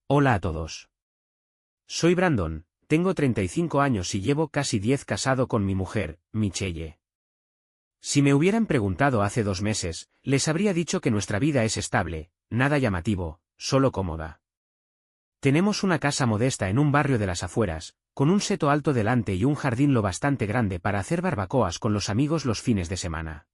Hola a todos. Soy Brandon, tengo 35 años y llevo casi 10 casado con mi mujer, Michelle. Si me hubieran preguntado hace 2 meses, les habría dicho que nuestra vida es estable, nada llamativo, solo cómoda. Tenemos una casa modesta en un barrio de las afueras, con un seto alto delante y un jardín lo bastante grande para hacer barbacoas con los amigos los fines de semana.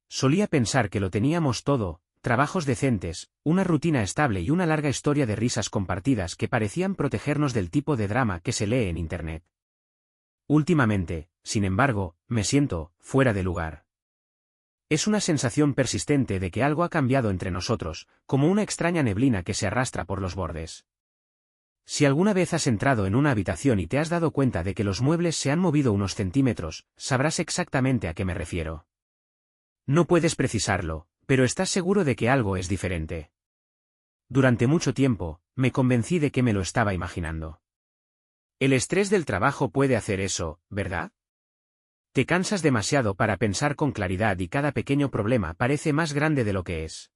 Solía pensar que lo teníamos todo: trabajos decentes, una rutina estable y una larga historia de risas compartidas que parecían protegernos del tipo de drama que se lee en Internet. Últimamente, sin embargo, me siento fuera de lugar. Es una sensación persistente de que algo ha cambiado entre nosotros, como una extraña neblina que se arrastra por los bordes. Si alguna vez has entrado en una habitación y te has dado cuenta de que los muebles se han movido unos centímetros, sabrás exactamente a qué me refiero. No puedes precisarlo, pero estás seguro de que algo es diferente. Durante mucho tiempo, me convencí de que me lo estaba imaginando. El estrés del trabajo puede hacer eso, ¿verdad? Te cansas demasiado para pensar con claridad y cada pequeño problema parece más grande de lo que es.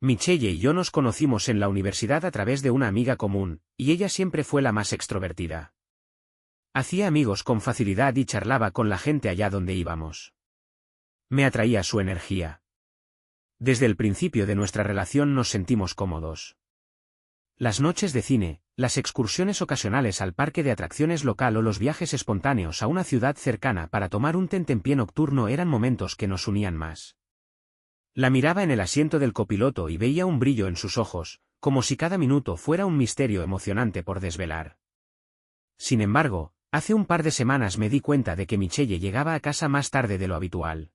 Michelle y yo nos conocimos en la universidad a través de una amiga común, y ella siempre fue la más extrovertida. Hacía amigos con facilidad y charlaba con la gente allá donde íbamos. Me atraía su energía. Desde el principio de nuestra relación nos sentimos cómodos. Las noches de cine, las excursiones ocasionales al parque de atracciones local o los viajes espontáneos a una ciudad cercana para tomar un tentempié nocturno eran momentos que nos unían más. La miraba en el asiento del copiloto y veía un brillo en sus ojos, como si cada minuto fuera un misterio emocionante por desvelar. Sin embargo, hace un par de semanas me di cuenta de que Michelle llegaba a casa más tarde de lo habitual.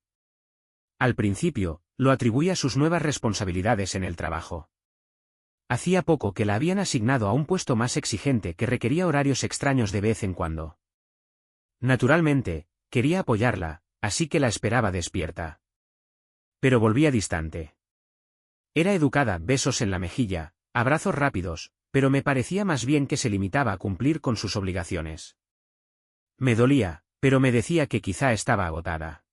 Al principio, lo atribuía a sus nuevas responsabilidades en el trabajo. Hacía poco que la habían asignado a un puesto más exigente que requería horarios extraños de vez en cuando. Naturalmente, quería apoyarla, así que la esperaba despierta. Pero volvía distante. Era educada, besos en la mejilla, abrazos rápidos, pero me parecía más bien que se limitaba a cumplir con sus obligaciones. Me dolía, pero me decía que quizá estaba agotada.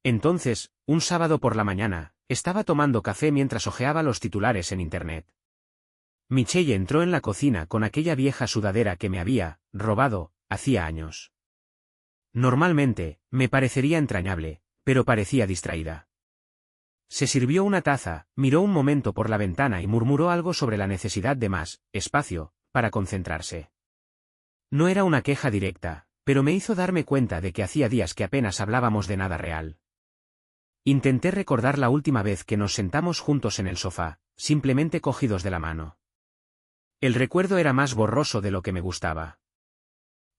Entonces, un sábado por la mañana, estaba tomando café mientras hojeaba los titulares en Internet. Michelle entró en la cocina con aquella vieja sudadera que me había robado hacía años. Normalmente, me parecería entrañable, pero parecía distraída. Se sirvió una taza, miró un momento por la ventana y murmuró algo sobre la necesidad de más espacio para concentrarse. No era una queja directa, pero me hizo darme cuenta de que hacía días que apenas hablábamos de nada real. Intenté recordar la última vez que nos sentamos juntos en el sofá, simplemente cogidos de la mano. El recuerdo era más borroso de lo que me gustaba.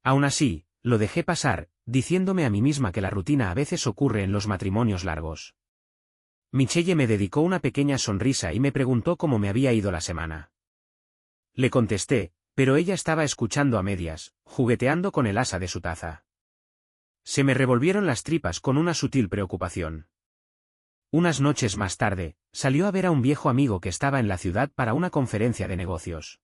Aún así, lo dejé pasar, diciéndome a mí misma que la rutina a veces ocurre en los matrimonios largos. Michelle me dedicó una pequeña sonrisa y me preguntó cómo me había ido la semana. Le contesté, pero ella estaba escuchando a medias, jugueteando con el asa de su taza. Se me revolvieron las tripas con una sutil preocupación. Unas noches más tarde, salió a ver a un viejo amigo que estaba en la ciudad para una conferencia de negocios.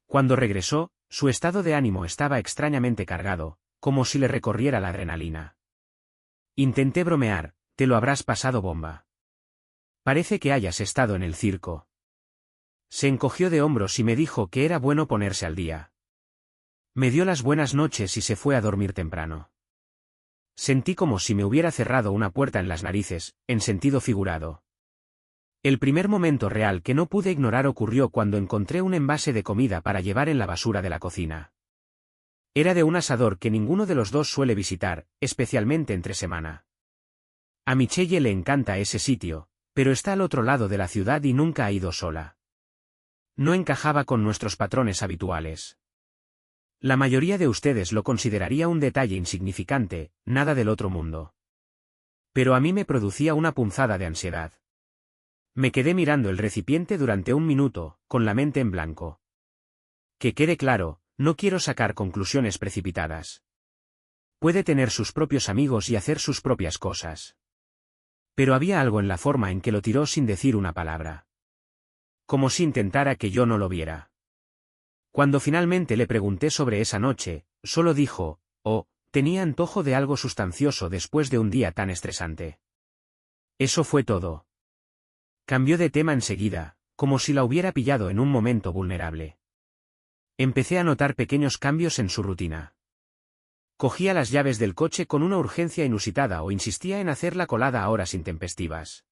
Cuando regresó, su estado de ánimo estaba extrañamente cargado, como si le recorriera la adrenalina. Intenté bromear: «Te lo habrás pasado bomba. Parece que hayas estado en el circo». Se encogió de hombros y me dijo que era bueno ponerse al día. Me dio las buenas noches y se fue a dormir temprano. Sentí como si me hubiera cerrado una puerta en las narices, en sentido figurado. El primer momento real que no pude ignorar ocurrió cuando encontré un envase de comida para llevar en la basura de la cocina. Era de un asador que ninguno de los dos suele visitar, especialmente entre semana. A Michelle le encanta ese sitio, pero está al otro lado de la ciudad y nunca ha ido sola. No encajaba con nuestros patrones habituales. La mayoría de ustedes lo consideraría un detalle insignificante, nada del otro mundo. Pero a mí me producía una punzada de ansiedad. Me quedé mirando el recipiente durante un minuto, con la mente en blanco. Que quede claro, no quiero sacar conclusiones precipitadas. Puede tener sus propios amigos y hacer sus propias cosas. Pero había algo en la forma en que lo tiró sin decir una palabra. Como si intentara que yo no lo viera. Cuando finalmente le pregunté sobre esa noche, solo dijo: «Oh, tenía antojo de algo sustancioso después de un día tan estresante». Eso fue todo. Cambió de tema enseguida, como si la hubiera pillado en un momento vulnerable. Empecé a notar pequeños cambios en su rutina. Cogía las llaves del coche con una urgencia inusitada o insistía en hacer la colada a horas intempestivas.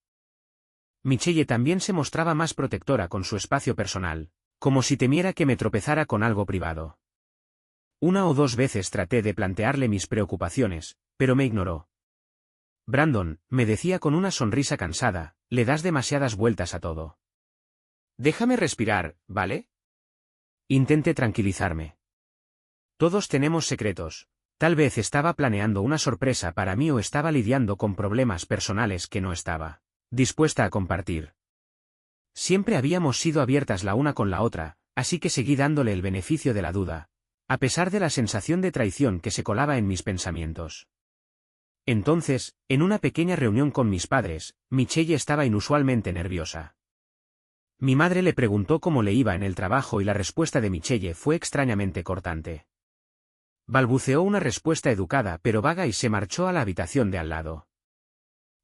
Michelle también se mostraba más protectora con su espacio personal, como si temiera que me tropezara con algo privado. Una o dos veces traté de plantearle mis preocupaciones, pero me ignoró. Brandon, me decía con una sonrisa cansada, le das demasiadas vueltas a todo. Déjame respirar, ¿vale? Intenté tranquilizarme. Todos tenemos secretos. Tal vez estaba planeando una sorpresa para mí o estaba lidiando con problemas personales que no estaba dispuesta a compartir. Siempre habíamos sido abiertas la una con la otra, así que seguí dándole el beneficio de la duda, a pesar de la sensación de traición que se colaba en mis pensamientos. Entonces, en una pequeña reunión con mis padres, Michelle estaba inusualmente nerviosa. Mi madre le preguntó cómo le iba en el trabajo y la respuesta de Michelle fue extrañamente cortante. Balbuceó una respuesta educada pero vaga y se marchó a la habitación de al lado.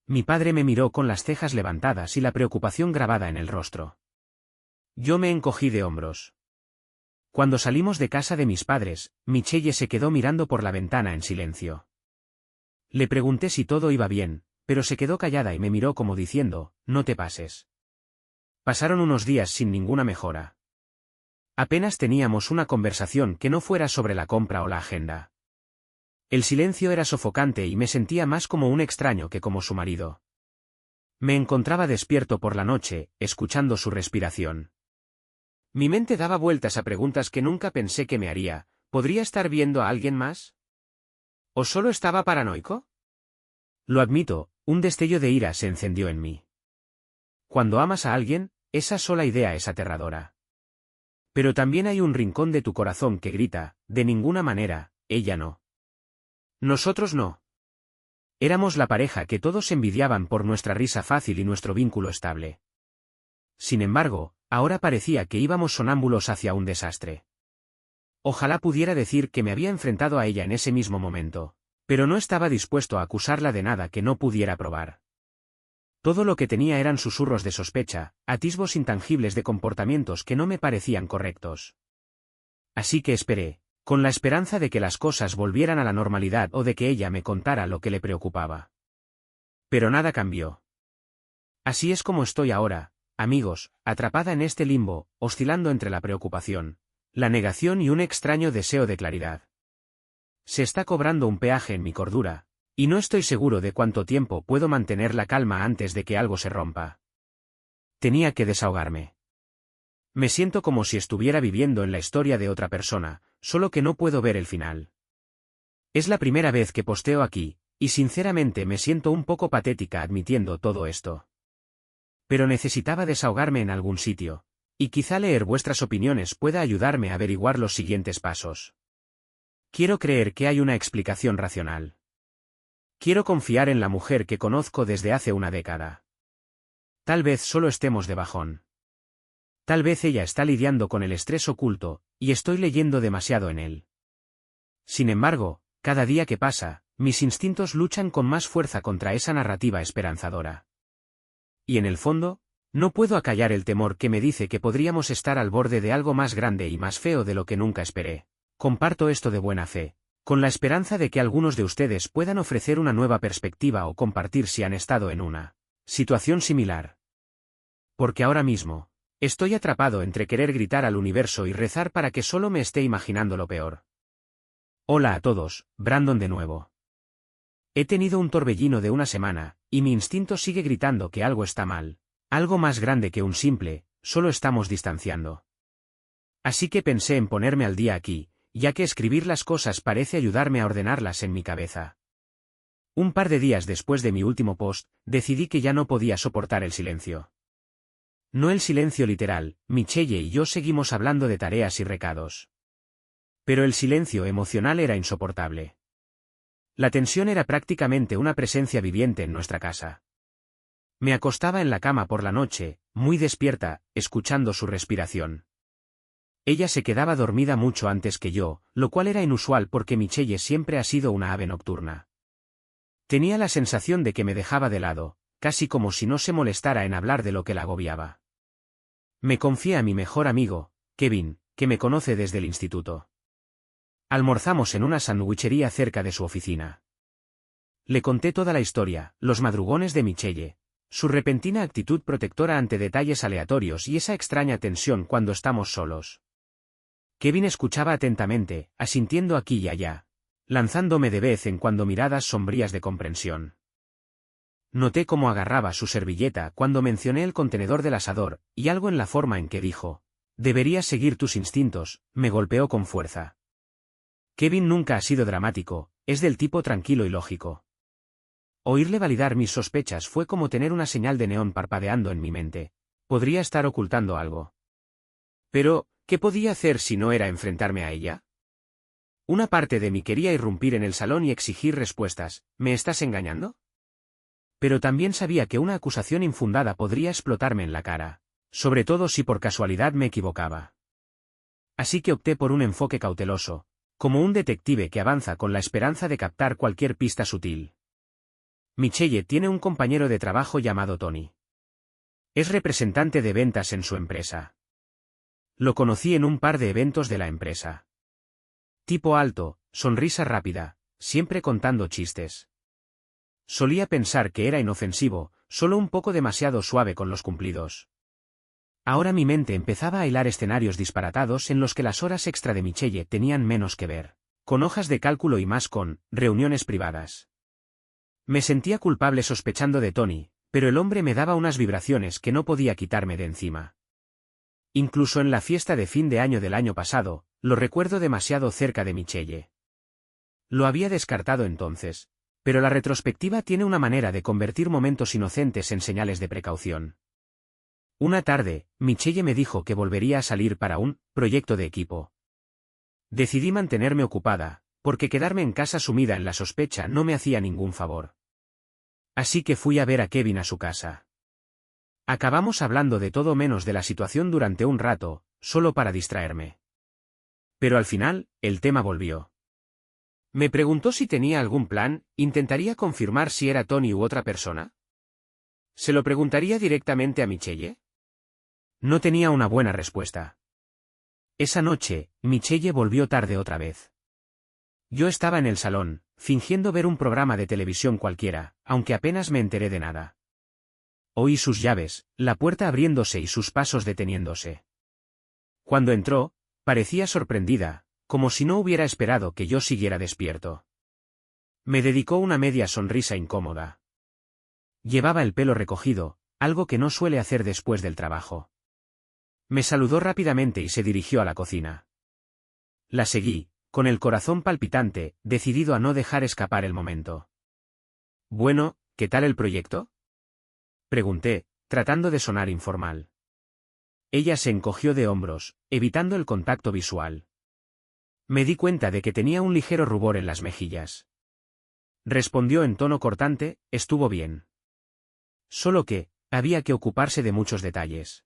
Mi padre me miró con las cejas levantadas y la preocupación grabada en el rostro. Yo me encogí de hombros. Cuando salimos de casa de mis padres, Michelle se quedó mirando por la ventana en silencio. Le pregunté si todo iba bien, pero se quedó callada y me miró como diciendo, no te pases. Pasaron unos días sin ninguna mejora. Apenas teníamos una conversación que no fuera sobre la compra o la agenda. El silencio era sofocante y me sentía más como un extraño que como su marido. Me encontraba despierto por la noche, escuchando su respiración. Mi mente daba vueltas a preguntas que nunca pensé que me haría. ¿Podría estar viendo a alguien más? ¿O solo estaba paranoico? Lo admito, un destello de ira se encendió en mí. Cuando amas a alguien, esa sola idea es aterradora. Pero también hay un rincón de tu corazón que grita, de ninguna manera, ella no. Nosotros no. Éramos la pareja que todos envidiaban por nuestra risa fácil y nuestro vínculo estable. Sin embargo, ahora parecía que íbamos sonámbulos hacia un desastre. Ojalá pudiera decir que me había enfrentado a ella en ese mismo momento, pero no estaba dispuesto a acusarla de nada que no pudiera probar. Todo lo que tenía eran susurros de sospecha, atisbos intangibles de comportamientos que no me parecían correctos. Así que esperé, con la esperanza de que las cosas volvieran a la normalidad o de que ella me contara lo que le preocupaba. Pero nada cambió. Así es como estoy ahora, amigos, atrapada en este limbo, oscilando entre la preocupación, la negación y un extraño deseo de claridad. Se está cobrando un peaje en mi cordura, y no estoy seguro de cuánto tiempo puedo mantener la calma antes de que algo se rompa. Tenía que desahogarme. Me siento como si estuviera viviendo en la historia de otra persona, solo que no puedo ver el final. Es la primera vez que posteo aquí, y sinceramente me siento un poco patética admitiendo todo esto. Pero necesitaba desahogarme en algún sitio, y quizá leer vuestras opiniones pueda ayudarme a averiguar los siguientes pasos. Quiero creer que hay una explicación racional. Quiero confiar en la mujer que conozco desde hace una década. Tal vez solo estemos de bajón. Tal vez ella está lidiando con el estrés oculto, y estoy leyendo demasiado en él. Sin embargo, cada día que pasa, mis instintos luchan con más fuerza contra esa narrativa esperanzadora. Y en el fondo, no puedo acallar el temor que me dice que podríamos estar al borde de algo más grande y más feo de lo que nunca esperé. Comparto esto de buena fe, con la esperanza de que algunos de ustedes puedan ofrecer una nueva perspectiva o compartir si han estado en una situación similar. Porque ahora mismo, estoy atrapado entre querer gritar al universo y rezar para que solo me esté imaginando lo peor. Hola a todos, Brandon de nuevo. He tenido un torbellino de una semana, y mi instinto sigue gritando que algo está mal. Algo más grande que un simple, solo estamos distanciando. Así que pensé en ponerme al día aquí, ya que escribir las cosas parece ayudarme a ordenarlas en mi cabeza. Un par de días después de mi último post, decidí que ya no podía soportar el silencio. No el silencio literal, Michelle y yo seguimos hablando de tareas y recados. Pero el silencio emocional era insoportable. La tensión era prácticamente una presencia viviente en nuestra casa. Me acostaba en la cama por la noche, muy despierta, escuchando su respiración. Ella se quedaba dormida mucho antes que yo, lo cual era inusual porque Michelle siempre ha sido una ave nocturna. Tenía la sensación de que me dejaba de lado, casi como si no se molestara en hablar de lo que la agobiaba. Me confié a mi mejor amigo, Kevin, que me conoce desde el instituto. Almorzamos en una sandwichería cerca de su oficina. Le conté toda la historia, los madrugones de Michelle, su repentina actitud protectora ante detalles aleatorios y esa extraña tensión cuando estamos solos. Kevin escuchaba atentamente, asintiendo aquí y allá, lanzándome de vez en cuando miradas sombrías de comprensión. Noté cómo agarraba su servilleta cuando mencioné el contenedor del asador, y algo en la forma en que dijo, «Deberías seguir tus instintos», me golpeó con fuerza. Kevin nunca ha sido dramático, es del tipo tranquilo y lógico. Oírle validar mis sospechas fue como tener una señal de neón parpadeando en mi mente. Podría estar ocultando algo. Pero, ¿qué podía hacer si no era enfrentarme a ella? Una parte de mí quería irrumpir en el salón y exigir respuestas. ¿Me estás engañando? Pero también sabía que una acusación infundada podría explotarme en la cara, sobre todo si por casualidad me equivocaba. Así que opté por un enfoque cauteloso, como un detective que avanza con la esperanza de captar cualquier pista sutil. Michelle tiene un compañero de trabajo llamado Tony. Es representante de ventas en su empresa. Lo conocí en un par de eventos de la empresa. Tipo alto, sonrisa rápida, siempre contando chistes. Solía pensar que era inofensivo, solo un poco demasiado suave con los cumplidos. Ahora mi mente empezaba a hilar escenarios disparatados en los que las horas extra de Michelle tenían menos que ver, con hojas de cálculo y más con reuniones privadas. Me sentía culpable sospechando de Tony, pero el hombre me daba unas vibraciones que no podía quitarme de encima. Incluso en la fiesta de fin de año del año pasado, lo recuerdo demasiado cerca de Michelle. Lo había descartado entonces, pero la retrospectiva tiene una manera de convertir momentos inocentes en señales de precaución. Una tarde, Michelle me dijo que volvería a salir para un proyecto de equipo. Decidí mantenerme ocupada, porque quedarme en casa sumida en la sospecha no me hacía ningún favor. Así que fui a ver a Kevin a su casa. Acabamos hablando de todo menos de la situación durante un rato, solo para distraerme. Pero al final, el tema volvió. Me preguntó si tenía algún plan, intentaría confirmar si era Tony u otra persona. ¿Se lo preguntaría directamente a Michelle? No tenía una buena respuesta. Esa noche, Michelle volvió tarde otra vez. Yo estaba en el salón, fingiendo ver un programa de televisión cualquiera, aunque apenas me enteré de nada. Oí sus llaves, la puerta abriéndose y sus pasos deteniéndose. Cuando entró, parecía sorprendida, como si no hubiera esperado que yo siguiera despierto. Me dedicó una media sonrisa incómoda. Llevaba el pelo recogido, algo que no suele hacer después del trabajo. Me saludó rápidamente y se dirigió a la cocina. La seguí, con el corazón palpitante, decidido a no dejar escapar el momento. Bueno, ¿qué tal el proyecto?, pregunté, tratando de sonar informal. Ella se encogió de hombros, evitando el contacto visual. Me di cuenta de que tenía un ligero rubor en las mejillas. Respondió en tono cortante, estuvo bien. Solo que, había que ocuparse de muchos detalles.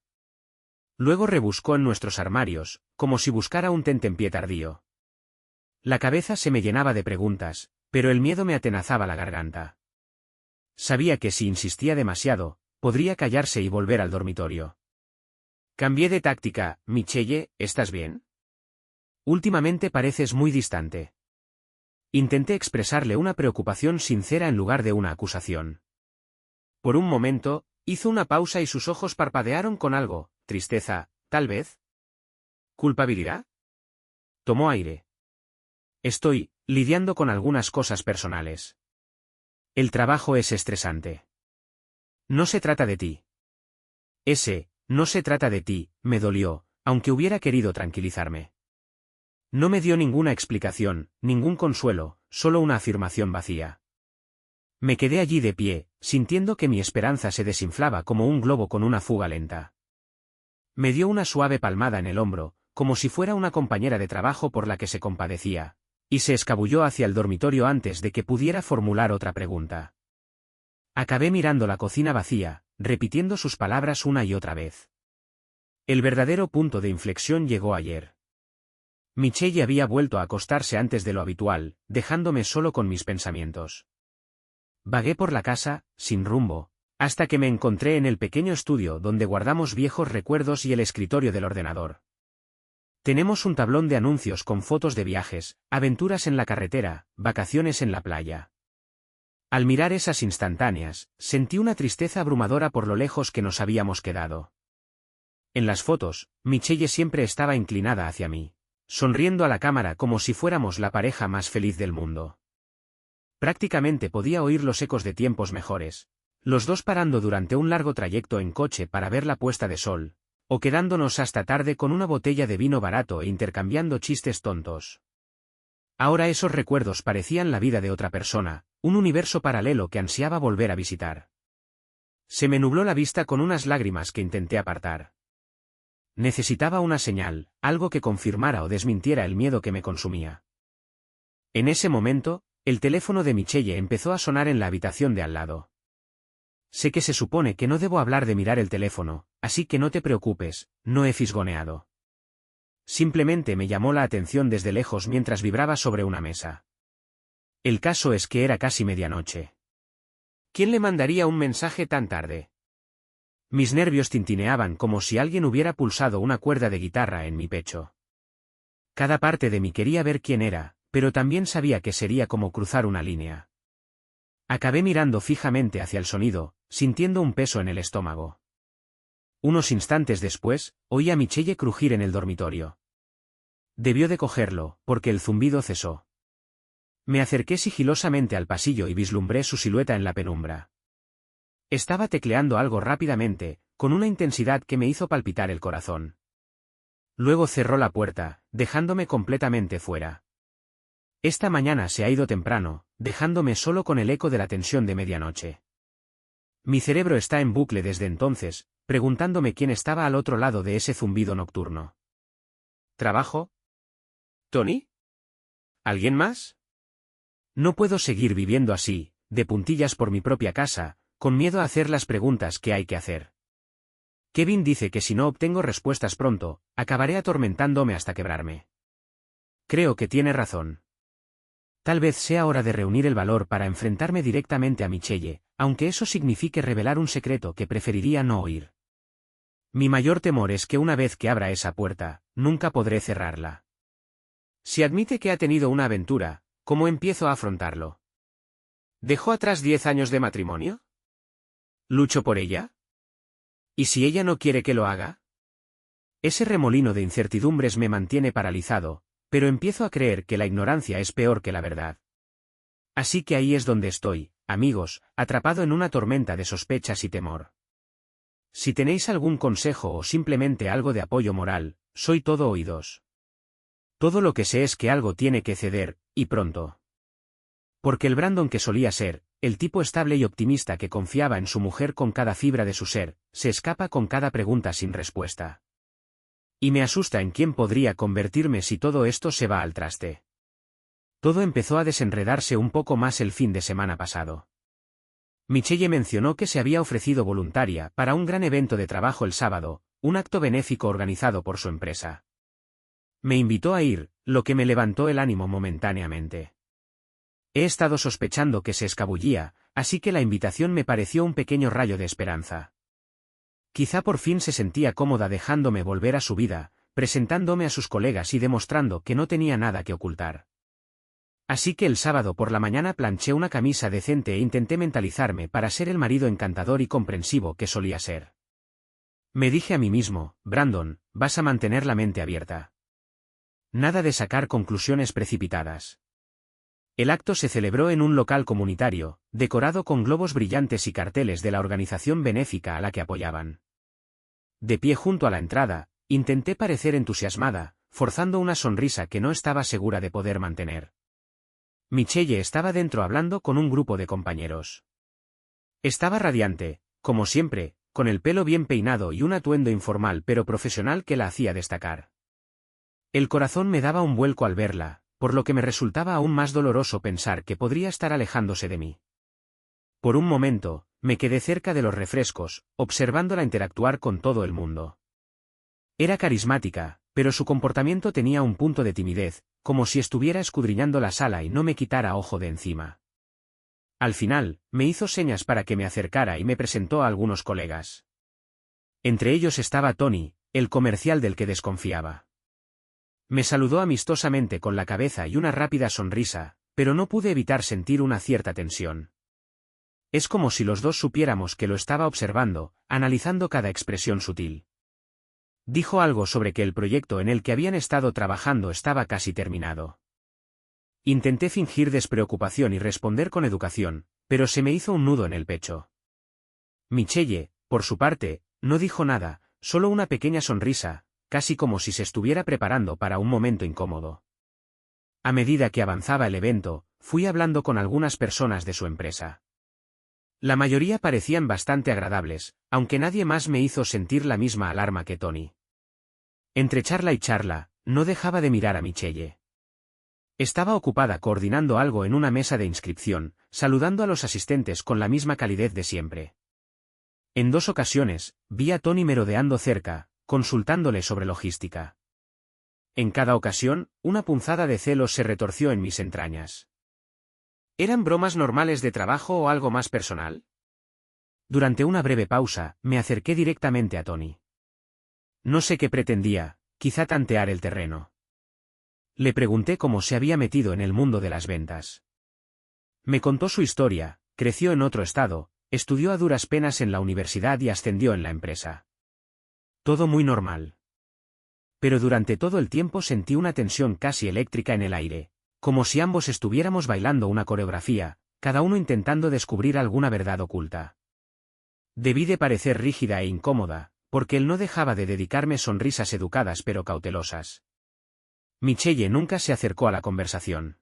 Luego rebuscó en nuestros armarios, como si buscara un tentempié tardío. La cabeza se me llenaba de preguntas, pero el miedo me atenazaba la garganta. Sabía que si insistía demasiado, podría callarse y volver al dormitorio. Cambié de táctica. Michelle, ¿estás bien? Últimamente pareces muy distante. Intenté expresarle una preocupación sincera en lugar de una acusación. Por un momento, hizo una pausa y sus ojos parpadearon con algo, tristeza, tal vez. ¿Culpabilidad? Tomó aire. Estoy lidiando con algunas cosas personales. El trabajo es estresante. No se trata de ti. No se trata de ti, me dolió, aunque hubiera querido tranquilizarme. No me dio ninguna explicación, ningún consuelo, solo una afirmación vacía. Me quedé allí de pie, sintiendo que mi esperanza se desinflaba como un globo con una fuga lenta. Me dio una suave palmada en el hombro, como si fuera una compañera de trabajo por la que se compadecía, y se escabulló hacia el dormitorio antes de que pudiera formular otra pregunta. Acabé mirando la cocina vacía, repitiendo sus palabras una y otra vez. El verdadero punto de inflexión llegó ayer. Michelle había vuelto a acostarse antes de lo habitual, dejándome solo con mis pensamientos. Vagué por la casa, sin rumbo, Hasta que me encontré en el pequeño estudio donde guardamos viejos recuerdos y el escritorio del ordenador. Tenemos un tablón de anuncios con fotos de viajes, aventuras en la carretera, vacaciones en la playa. Al mirar esas instantáneas, sentí una tristeza abrumadora por lo lejos que nos habíamos quedado. En las fotos, Michelle siempre estaba inclinada hacia mí, sonriendo a la cámara como si fuéramos la pareja más feliz del mundo. Prácticamente podía oír los ecos de tiempos mejores, los dos parando durante un largo trayecto en coche para ver la puesta de sol, o quedándonos hasta tarde con una botella de vino barato e intercambiando chistes tontos. Ahora esos recuerdos parecían la vida de otra persona, un universo paralelo que ansiaba volver a visitar. Se me nubló la vista con unas lágrimas que intenté apartar. Necesitaba una señal, algo que confirmara o desmintiera el miedo que me consumía. En ese momento, el teléfono de Michelle empezó a sonar en la habitación de al lado. Sé que se supone que no debo hablar de mirar el teléfono, así que no te preocupes, no he fisgoneado. Simplemente me llamó la atención desde lejos mientras vibraba sobre una mesa. El caso es que era casi medianoche. ¿Quién le mandaría un mensaje tan tarde? Mis nervios tintineaban como si alguien hubiera pulsado una cuerda de guitarra en mi pecho. Cada parte de mí quería ver quién era, pero también sabía que sería como cruzar una línea. Acabé mirando fijamente hacia el sonido, sintiendo un peso en el estómago. Unos instantes después, oí a Michelle crujir en el dormitorio. Debió de cogerlo, porque el zumbido cesó. Me acerqué sigilosamente al pasillo y vislumbré su silueta en la penumbra. Estaba tecleando algo rápidamente, con una intensidad que me hizo palpitar el corazón. Luego cerró la puerta, dejándome completamente fuera. Esta mañana se ha ido temprano, dejándome solo con el eco de la tensión de medianoche. Mi cerebro está en bucle desde entonces, preguntándome quién estaba al otro lado de ese zumbido nocturno. ¿Trabajo? ¿Tony? ¿Alguien más? No puedo seguir viviendo así, de puntillas por mi propia casa, con miedo a hacer las preguntas que hay que hacer. Kevin dice que si no obtengo respuestas pronto, acabaré atormentándome hasta quebrarme. Creo que tiene razón. Tal vez sea hora de reunir el valor para enfrentarme directamente a Michelle, aunque eso signifique revelar un secreto que preferiría no oír. Mi mayor temor es que una vez que abra esa puerta, nunca podré cerrarla. Si admite que ha tenido una aventura, ¿cómo empiezo a afrontarlo? ¿Dejó atrás 10 años de matrimonio? ¿Lucho por ella? ¿Y si ella no quiere que lo haga? Ese remolino de incertidumbres me mantiene paralizado, pero empiezo a creer que la ignorancia es peor que la verdad. Así que ahí es donde estoy, amigos, atrapado en una tormenta de sospechas y temor. Si tenéis algún consejo o simplemente algo de apoyo moral, soy todo oídos. Todo lo que sé es que algo tiene que ceder, y pronto. Porque el Brandon que solía ser, el tipo estable y optimista que confiaba en su mujer con cada fibra de su ser, se escapa con cada pregunta sin respuesta. Y me asusta en quién podría convertirme si todo esto se va al traste. Todo empezó a desenredarse un poco más el fin de semana pasado. Michelle mencionó que se había ofrecido voluntaria para un gran evento de trabajo el sábado, un acto benéfico organizado por su empresa. Me invitó a ir, lo que me levantó el ánimo momentáneamente. He estado sospechando que se escabullía, así que la invitación me pareció un pequeño rayo de esperanza. Quizá por fin se sentía cómoda dejándome volver a su vida, presentándome a sus colegas y demostrando que no tenía nada que ocultar. Así que el sábado por la mañana planché una camisa decente e intenté mentalizarme para ser el marido encantador y comprensivo que solía ser. Me dije a mí mismo, Brandon, vas a mantener la mente abierta. Nada de sacar conclusiones precipitadas. El acto se celebró en un local comunitario, decorado con globos brillantes y carteles de la organización benéfica a la que apoyaban. De pie junto a la entrada, intenté parecer entusiasmada, forzando una sonrisa que no estaba segura de poder mantener. Michelle estaba dentro hablando con un grupo de compañeros. Estaba radiante, como siempre, con el pelo bien peinado y un atuendo informal pero profesional que la hacía destacar. El corazón me daba un vuelco al verla, por lo que me resultaba aún más doloroso pensar que podría estar alejándose de mí. Por un momento, me quedé cerca de los refrescos, observándola interactuar con todo el mundo. Era carismática, pero su comportamiento tenía un punto de timidez, como si estuviera escudriñando la sala y no me quitara ojo de encima. Al final, me hizo señas para que me acercara y me presentó a algunos colegas. Entre ellos estaba Tony, el comercial del que desconfiaba. Me saludó amistosamente con la cabeza y una rápida sonrisa, pero no pude evitar sentir una cierta tensión. Es como si los dos supiéramos que lo estaba observando, analizando cada expresión sutil. Dijo algo sobre que el proyecto en el que habían estado trabajando estaba casi terminado. Intenté fingir despreocupación y responder con educación, pero se me hizo un nudo en el pecho. Michelle, por su parte, no dijo nada, solo una pequeña sonrisa, casi como si se estuviera preparando para un momento incómodo. A medida que avanzaba el evento, fui hablando con algunas personas de su empresa. La mayoría parecían bastante agradables, aunque nadie más me hizo sentir la misma alarma que Tony. Entre charla y charla, no dejaba de mirar a Michelle. Estaba ocupada coordinando algo en una mesa de inscripción, saludando a los asistentes con la misma calidez de siempre. En 2 ocasiones, vi a Tony merodeando cerca, consultándole sobre logística. En cada ocasión, una punzada de celos se retorció en mis entrañas. ¿Eran bromas normales de trabajo o algo más personal? Durante una breve pausa, me acerqué directamente a Tony. No sé qué pretendía, quizá tantear el terreno. Le pregunté cómo se había metido en el mundo de las ventas. Me contó su historia, creció en otro estado, estudió a duras penas en la universidad y ascendió en la empresa. Todo muy normal. Pero durante todo el tiempo sentí una tensión casi eléctrica en el aire, como si ambos estuviéramos bailando una coreografía, cada uno intentando descubrir alguna verdad oculta. Debí de parecer rígida e incómoda, porque él no dejaba de dedicarme sonrisas educadas pero cautelosas. Michelle nunca se acercó a la conversación.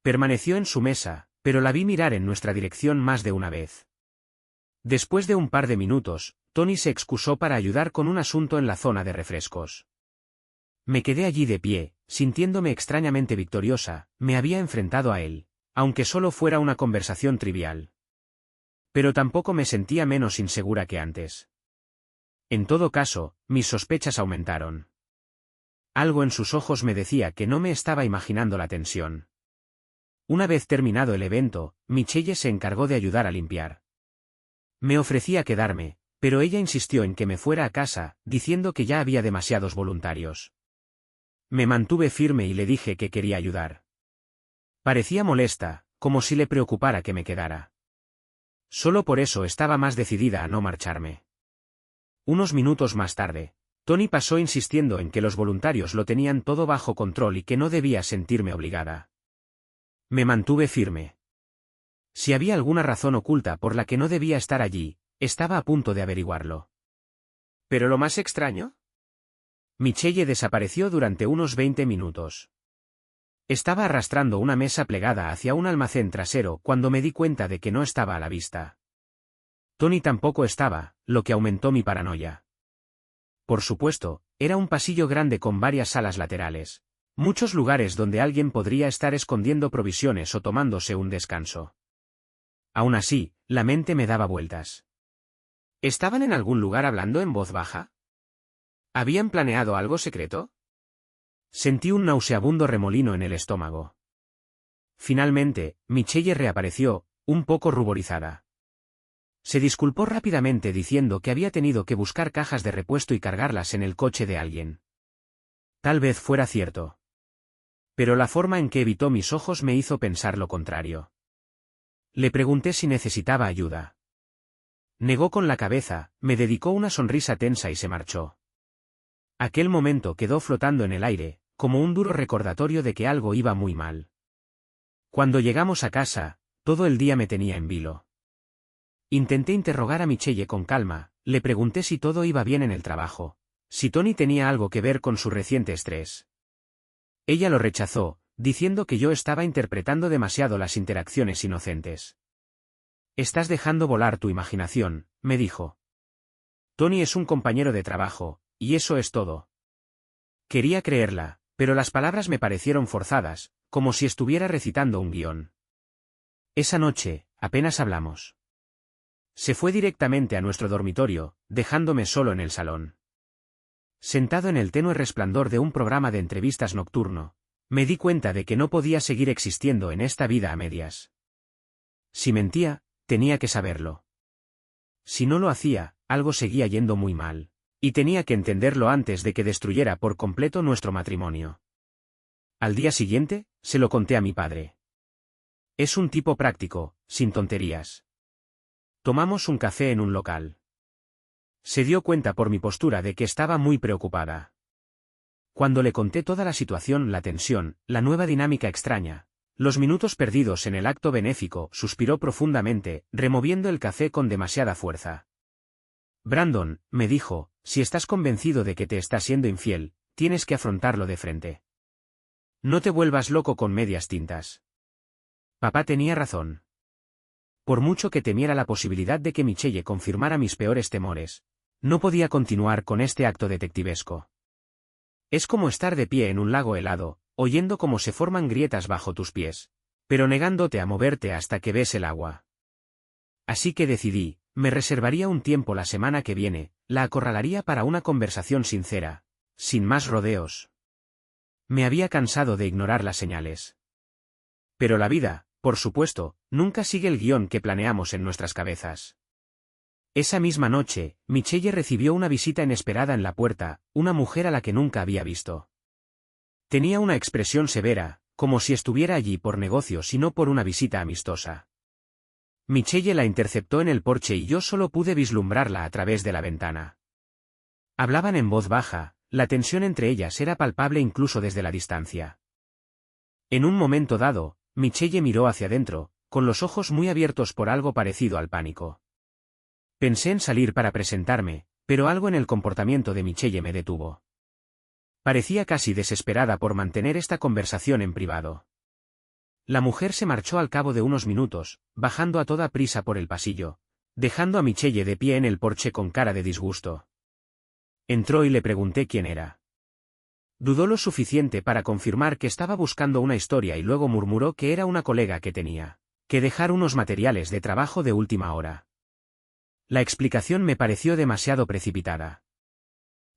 Permaneció en su mesa, pero la vi mirar en nuestra dirección más de una vez. Después de un par de minutos, Tony se excusó para ayudar con un asunto en la zona de refrescos. Me quedé allí de pie, sintiéndome extrañamente victoriosa, me había enfrentado a él, aunque solo fuera una conversación trivial. Pero tampoco me sentía menos insegura que antes. En todo caso, mis sospechas aumentaron. Algo en sus ojos me decía que no me estaba imaginando la tensión. Una vez terminado el evento, Michelle se encargó de ayudar a limpiar. Me ofrecía quedarme, pero ella insistió en que me fuera a casa, diciendo que ya había demasiados voluntarios. Me mantuve firme y le dije que quería ayudar. Parecía molesta, como si le preocupara que me quedara. Solo por eso estaba más decidida a no marcharme. Unos minutos más tarde, Tony pasó insistiendo en que los voluntarios lo tenían todo bajo control y que no debía sentirme obligada. Me mantuve firme. Si había alguna razón oculta por la que no debía estar allí, estaba a punto de averiguarlo. ¿Pero lo más extraño? Michelle desapareció durante unos 20 minutos. Estaba arrastrando una mesa plegada hacia un almacén trasero cuando me di cuenta de que no estaba a la vista. Tony tampoco estaba, lo que aumentó mi paranoia. Por supuesto, era un pasillo grande con varias salas laterales. Muchos lugares donde alguien podría estar escondiendo provisiones o tomándose un descanso. Aún así, la mente me daba vueltas. ¿Estaban en algún lugar hablando en voz baja? ¿Habían planeado algo secreto? Sentí un nauseabundo remolino en el estómago. Finalmente, Michelle reapareció, un poco ruborizada. Se disculpó rápidamente diciendo que había tenido que buscar cajas de repuesto y cargarlas en el coche de alguien. Tal vez fuera cierto. Pero la forma en que evitó mis ojos me hizo pensar lo contrario. Le pregunté si necesitaba ayuda. Negó con la cabeza, me dedicó una sonrisa tensa y se marchó. Aquel momento quedó flotando en el aire, como un duro recordatorio de que algo iba muy mal. Cuando llegamos a casa, todo el día me tenía en vilo. Intenté interrogar a Michelle con calma, le pregunté si todo iba bien en el trabajo, si Tony tenía algo que ver con su reciente estrés. Ella lo rechazó, diciendo que yo estaba interpretando demasiado las interacciones inocentes. Estás dejando volar tu imaginación, me dijo. Tony es un compañero de trabajo, y eso es todo. Quería creerla, pero las palabras me parecieron forzadas, como si estuviera recitando un guión. Esa noche, apenas hablamos. Se fue directamente a nuestro dormitorio, dejándome solo en el salón. Sentado en el tenue resplandor de un programa de entrevistas nocturno, me di cuenta de que no podía seguir existiendo en esta vida a medias. Si mentía, tenía que saberlo. Si no lo hacía, algo seguía yendo muy mal. Y tenía que entenderlo antes de que destruyera por completo nuestro matrimonio. Al día siguiente, se lo conté a mi padre. Es un tipo práctico, sin tonterías. Tomamos un café en un local. Se dio cuenta por mi postura de que estaba muy preocupada. Cuando le conté toda la situación, la tensión, la nueva dinámica extraña, los minutos perdidos en el acto benéfico, suspiró profundamente, removiendo el café con demasiada fuerza. Brandon, me dijo, si estás convencido de que te está siendo infiel, tienes que afrontarlo de frente. No te vuelvas loco con medias tintas. Papá tenía razón. Por mucho que temiera la posibilidad de que Michelle confirmara mis peores temores, no podía continuar con este acto detectivesco. Es como estar de pie en un lago helado, oyendo cómo se forman grietas bajo tus pies, pero negándote a moverte hasta que ves el agua. Así que decidí, me reservaría un tiempo la semana que viene, la acorralaría para una conversación sincera, sin más rodeos. Me había cansado de ignorar las señales. Pero la vida, por supuesto, nunca sigue el guión que planeamos en nuestras cabezas. Esa misma noche, Michelle recibió una visita inesperada en la puerta, una mujer a la que nunca había visto. Tenía una expresión severa, como si estuviera allí por negocios y no por una visita amistosa. Michelle la interceptó en el porche y yo solo pude vislumbrarla a través de la ventana. Hablaban en voz baja, la tensión entre ellas era palpable incluso desde la distancia. En un momento dado, Michelle miró hacia adentro, con los ojos muy abiertos por algo parecido al pánico. Pensé en salir para presentarme, pero algo en el comportamiento de Michelle me detuvo. Parecía casi desesperada por mantener esta conversación en privado. La mujer se marchó al cabo de unos minutos, bajando a toda prisa por el pasillo, dejando a Michelle de pie en el porche con cara de disgusto. Entró y le pregunté quién era. Dudó lo suficiente para confirmar que estaba buscando una historia y luego murmuró que era una colega que tenía que dejar unos materiales de trabajo de última hora. La explicación me pareció demasiado precipitada.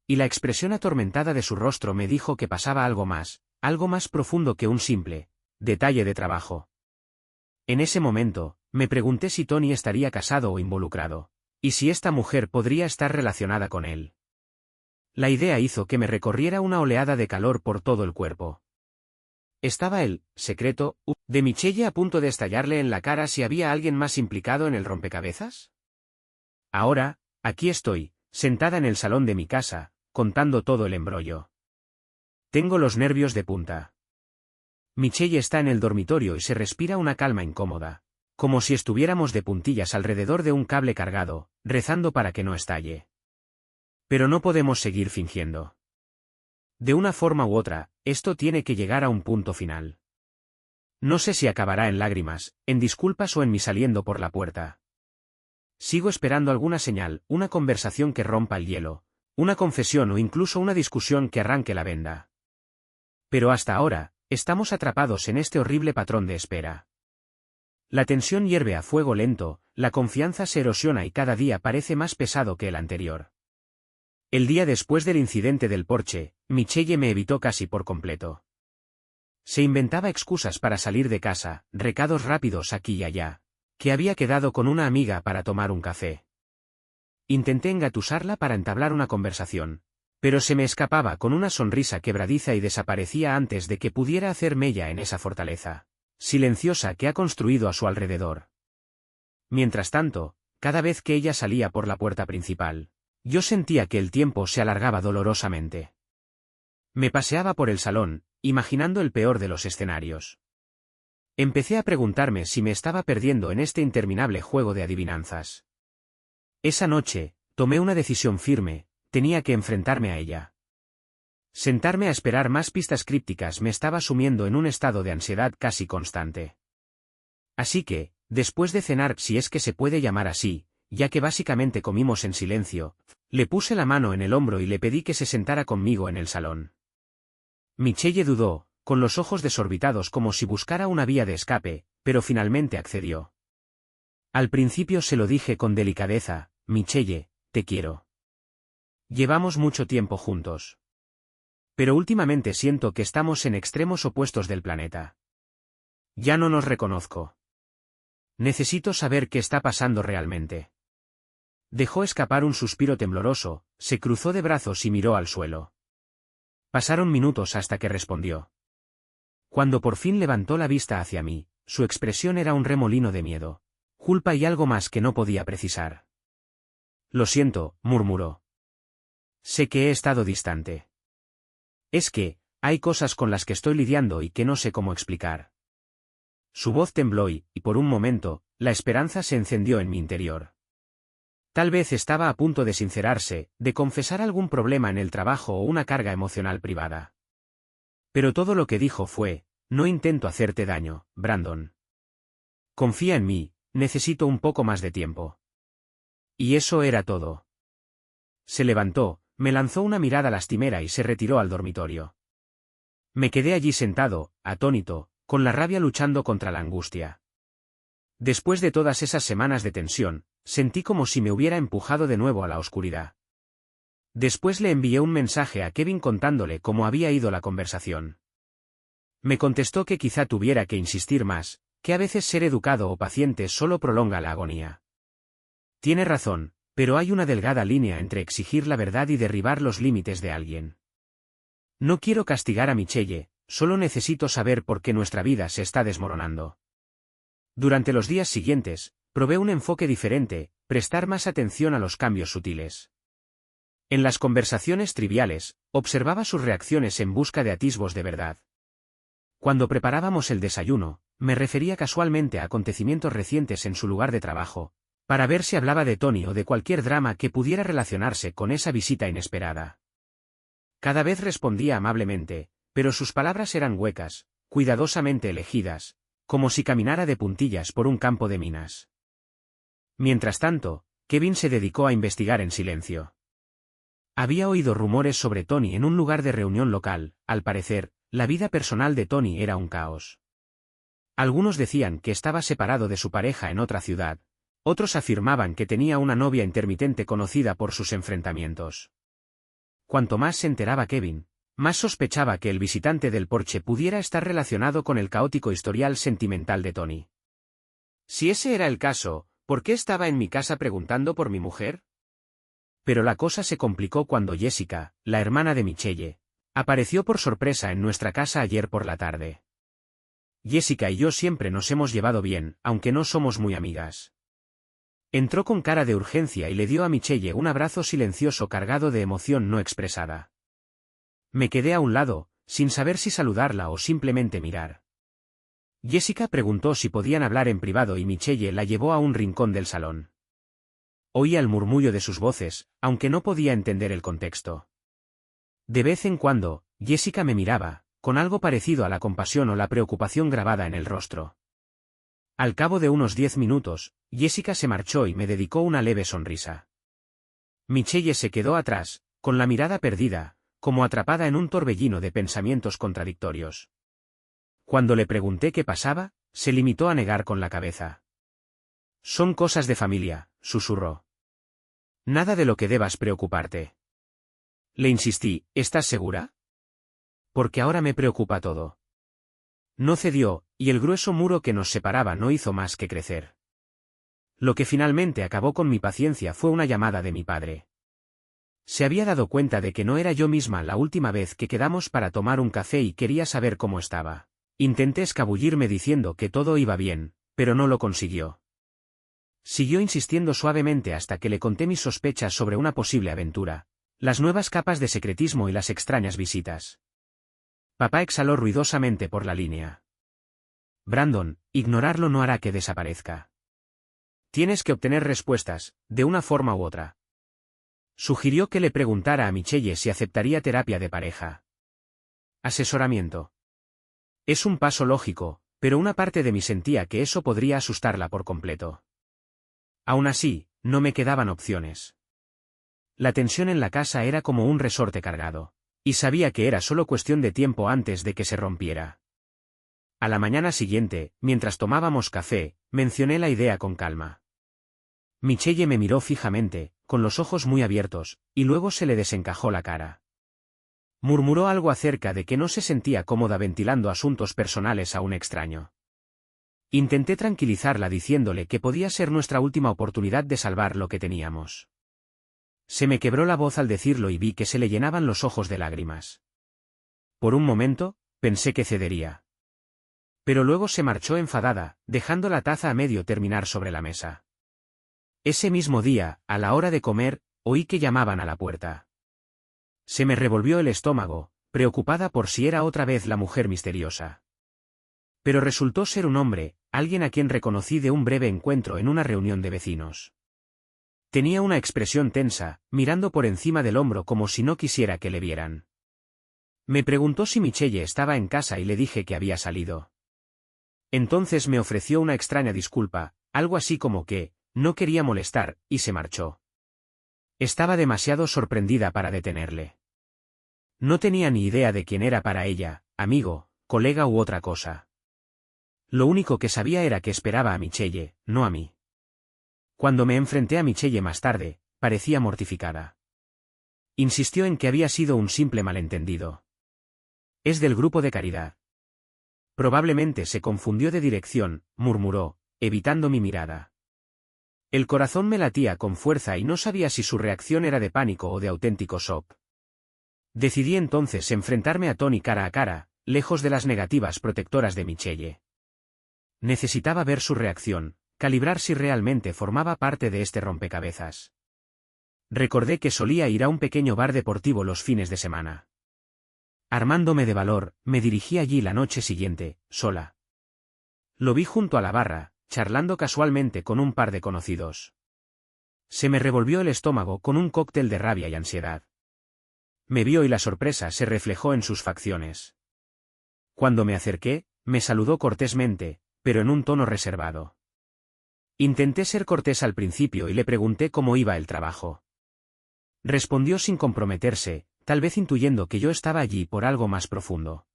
Y la expresión atormentada de su rostro me dijo que pasaba algo más profundo que un simple detalle de trabajo. En ese momento, me pregunté si Tony estaría casado o involucrado, y si esta mujer podría estar relacionada con él. La idea hizo que me recorriera una oleada de calor por todo el cuerpo. ¿Estaba el secreto de Michelle a punto de estallarle en la cara si había alguien más implicado en el rompecabezas? Ahora, aquí estoy, sentada en el salón de mi casa, contando todo el embrollo. Tengo los nervios de punta. Michelle está en el dormitorio y se respira una calma incómoda, como si estuviéramos de puntillas alrededor de un cable cargado, rezando para que no estalle. Pero no podemos seguir fingiendo. De una forma u otra, esto tiene que llegar a un punto final. No sé si acabará en lágrimas, en disculpas o en mi saliendo por la puerta. Sigo esperando alguna señal, una conversación que rompa el hielo, una confesión o incluso una discusión que arranque la venda. Pero hasta ahora, estamos atrapados en este horrible patrón de espera. La tensión hierve a fuego lento, la confianza se erosiona y cada día parece más pesado que el anterior. El día después del incidente del porche, Michelle me evitó casi por completo. Se inventaba excusas para salir de casa, recados rápidos aquí y allá, que había quedado con una amiga para tomar un café. Intenté engatusarla para entablar una conversación, pero se me escapaba con una sonrisa quebradiza y desaparecía antes de que pudiera hacer mella en esa fortaleza silenciosa que ha construido a su alrededor. Mientras tanto, cada vez que ella salía por la puerta principal, yo sentía que el tiempo se alargaba dolorosamente. Me paseaba por el salón, imaginando el peor de los escenarios. Empecé a preguntarme si me estaba perdiendo en este interminable juego de adivinanzas. Esa noche, tomé una decisión firme, tenía que enfrentarme a ella. Sentarme a esperar más pistas crípticas me estaba sumiendo en un estado de ansiedad casi constante. Así que, después de cenar, si es que se puede llamar así, ya que básicamente comimos en silencio, le puse la mano en el hombro y le pedí que se sentara conmigo en el salón. Michelle dudó, con los ojos desorbitados como si buscara una vía de escape, pero finalmente accedió. Al principio se lo dije con delicadeza: Michelle, te quiero. Llevamos mucho tiempo juntos. Pero últimamente siento que estamos en extremos opuestos del planeta. Ya no nos reconozco. necesito saber qué está pasando realmente. Dejó escapar un suspiro tembloroso, se cruzó de brazos y miró al suelo. Pasaron minutos hasta que respondió. Cuando por fin levantó la vista hacia mí, su expresión era un remolino de miedo, culpa y algo más que no podía precisar. Lo siento, murmuró. Sé que he estado distante. Es que, hay cosas con las que estoy lidiando y que no sé cómo explicar. Su voz tembló y, por un momento, la esperanza se encendió en mi interior. Tal vez estaba a punto de sincerarse, de confesar algún problema en el trabajo o una carga emocional privada. Pero todo lo que dijo fue, no intento hacerte daño, Brandon. Confía en mí, necesito un poco más de tiempo. Y eso era todo. Se levantó, me lanzó una mirada lastimera y se retiró al dormitorio. Me quedé allí sentado, atónito, con la rabia luchando contra la angustia. Después de todas esas semanas de tensión, sentí como si me hubiera empujado de nuevo a la oscuridad. Después le envié un mensaje a Kevin contándole cómo había ido la conversación. Me contestó que quizá tuviera que insistir más, que a veces ser educado o paciente solo prolonga la agonía. Tiene razón, pero hay una delgada línea entre exigir la verdad y derribar los límites de alguien. No quiero castigar a Michelle, solo necesito saber por qué nuestra vida se está desmoronando. Durante los días siguientes, probé un enfoque diferente, prestar más atención a los cambios sutiles. En las conversaciones triviales, observaba sus reacciones en busca de atisbos de verdad. Cuando preparábamos el desayuno, me refería casualmente a acontecimientos recientes en su lugar de trabajo, para ver si hablaba de Tony o de cualquier drama que pudiera relacionarse con esa visita inesperada. Cada vez respondía amablemente, pero sus palabras eran huecas, cuidadosamente elegidas, como si caminara de puntillas por un campo de minas. Mientras tanto, Kevin se dedicó a investigar en silencio. Había oído rumores sobre Tony en un lugar de reunión local. Al parecer, la vida personal de Tony era un caos. Algunos decían que estaba separado de su pareja en otra ciudad, otros afirmaban que tenía una novia intermitente conocida por sus enfrentamientos. Cuanto más se enteraba Kevin, más sospechaba que el visitante del porche pudiera estar relacionado con el caótico historial sentimental de Tony. Si ese era el caso, ¿por qué estaba en mi casa preguntando por mi mujer? Pero la cosa se complicó cuando Jessica, la hermana de Michelle, apareció por sorpresa en nuestra casa ayer por la tarde. Jessica y yo siempre nos hemos llevado bien, aunque no somos muy amigas. Entró con cara de urgencia y le dio a Michelle un abrazo silencioso cargado de emoción no expresada. Me quedé a un lado, sin saber si saludarla o simplemente mirar. Jessica preguntó si podían hablar en privado y Michelle la llevó a un rincón del salón. Oía el murmullo de sus voces, aunque no podía entender el contexto. De vez en cuando, Jessica me miraba, con algo parecido a la compasión o la preocupación grabada en el rostro. Al cabo de unos 10 minutos, Jessica se marchó y me dedicó una leve sonrisa. Michelle se quedó atrás, con la mirada perdida, como atrapada en un torbellino de pensamientos contradictorios. Cuando le pregunté qué pasaba, se limitó a negar con la cabeza. Son cosas de familia, susurró. Nada de lo que debas preocuparte. Le insistí, ¿estás segura? Porque ahora me preocupa todo. No cedió, y el grueso muro que nos separaba no hizo más que crecer. Lo que finalmente acabó con mi paciencia fue una llamada de mi padre. Se había dado cuenta de que no era yo misma la última vez que quedamos para tomar un café y quería saber cómo estaba. Intenté escabullirme diciendo que todo iba bien, pero no lo consiguió. Siguió insistiendo suavemente hasta que le conté mis sospechas sobre una posible aventura, las nuevas capas de secretismo y las extrañas visitas. Papá exhaló ruidosamente por la línea. Brandon, ignorarlo no hará que desaparezca. Tienes que obtener respuestas, de una forma u otra. Sugirió que le preguntara a Michelle si aceptaría terapia de pareja. Asesoramiento. Es un paso lógico, pero una parte de mí sentía que eso podría asustarla por completo. Aún así, no me quedaban opciones. La tensión en la casa era como un resorte cargado, y sabía que era solo cuestión de tiempo antes de que se rompiera. A la mañana siguiente, mientras tomábamos café, mencioné la idea con calma. Michelle me miró fijamente, con los ojos muy abiertos, y luego se le desencajó la cara. Murmuró algo acerca de que no se sentía cómoda ventilando asuntos personales a un extraño. Intenté tranquilizarla diciéndole que podía ser nuestra última oportunidad de salvar lo que teníamos. Se me quebró la voz al decirlo y vi que se le llenaban los ojos de lágrimas. Por un momento, pensé que cedería. Pero luego se marchó enfadada, dejando la taza a medio terminar sobre la mesa. Ese mismo día, a la hora de comer, oí que llamaban a la puerta. Se me revolvió el estómago, preocupada por si era otra vez la mujer misteriosa. Pero resultó ser un hombre, alguien a quien reconocí de un breve encuentro en una reunión de vecinos. Tenía una expresión tensa, mirando por encima del hombro como si no quisiera que le vieran. Me preguntó si Michelle estaba en casa y le dije que había salido. Entonces me ofreció una extraña disculpa, algo así como que no quería molestar, y se marchó. Estaba demasiado sorprendida para detenerle. No tenía ni idea de quién era para ella, amigo, colega u otra cosa. Lo único que sabía era que esperaba a Michelle, no a mí. Cuando me enfrenté a Michelle más tarde, parecía mortificada. Insistió en que había sido un simple malentendido. Es del grupo de caridad. Probablemente se confundió de dirección, murmuró, evitando mi mirada. El corazón me latía con fuerza y no sabía si su reacción era de pánico o de auténtico shock. Decidí entonces enfrentarme a Tony cara a cara, lejos de las negativas protectoras de Michelle. Necesitaba ver su reacción, calibrar si realmente formaba parte de este rompecabezas. Recordé que solía ir a un pequeño bar deportivo los fines de semana. Armándome de valor, me dirigí allí la noche siguiente, sola. Lo vi junto a la barra, charlando casualmente con un par de conocidos. Se me revolvió el estómago con un cóctel de rabia y ansiedad. Me vio y la sorpresa se reflejó en sus facciones. Cuando me acerqué, me saludó cortésmente, pero en un tono reservado. Intenté ser cortés al principio y le pregunté cómo iba el trabajo. Respondió sin comprometerse, tal vez intuyendo que yo estaba allí por algo más profundo.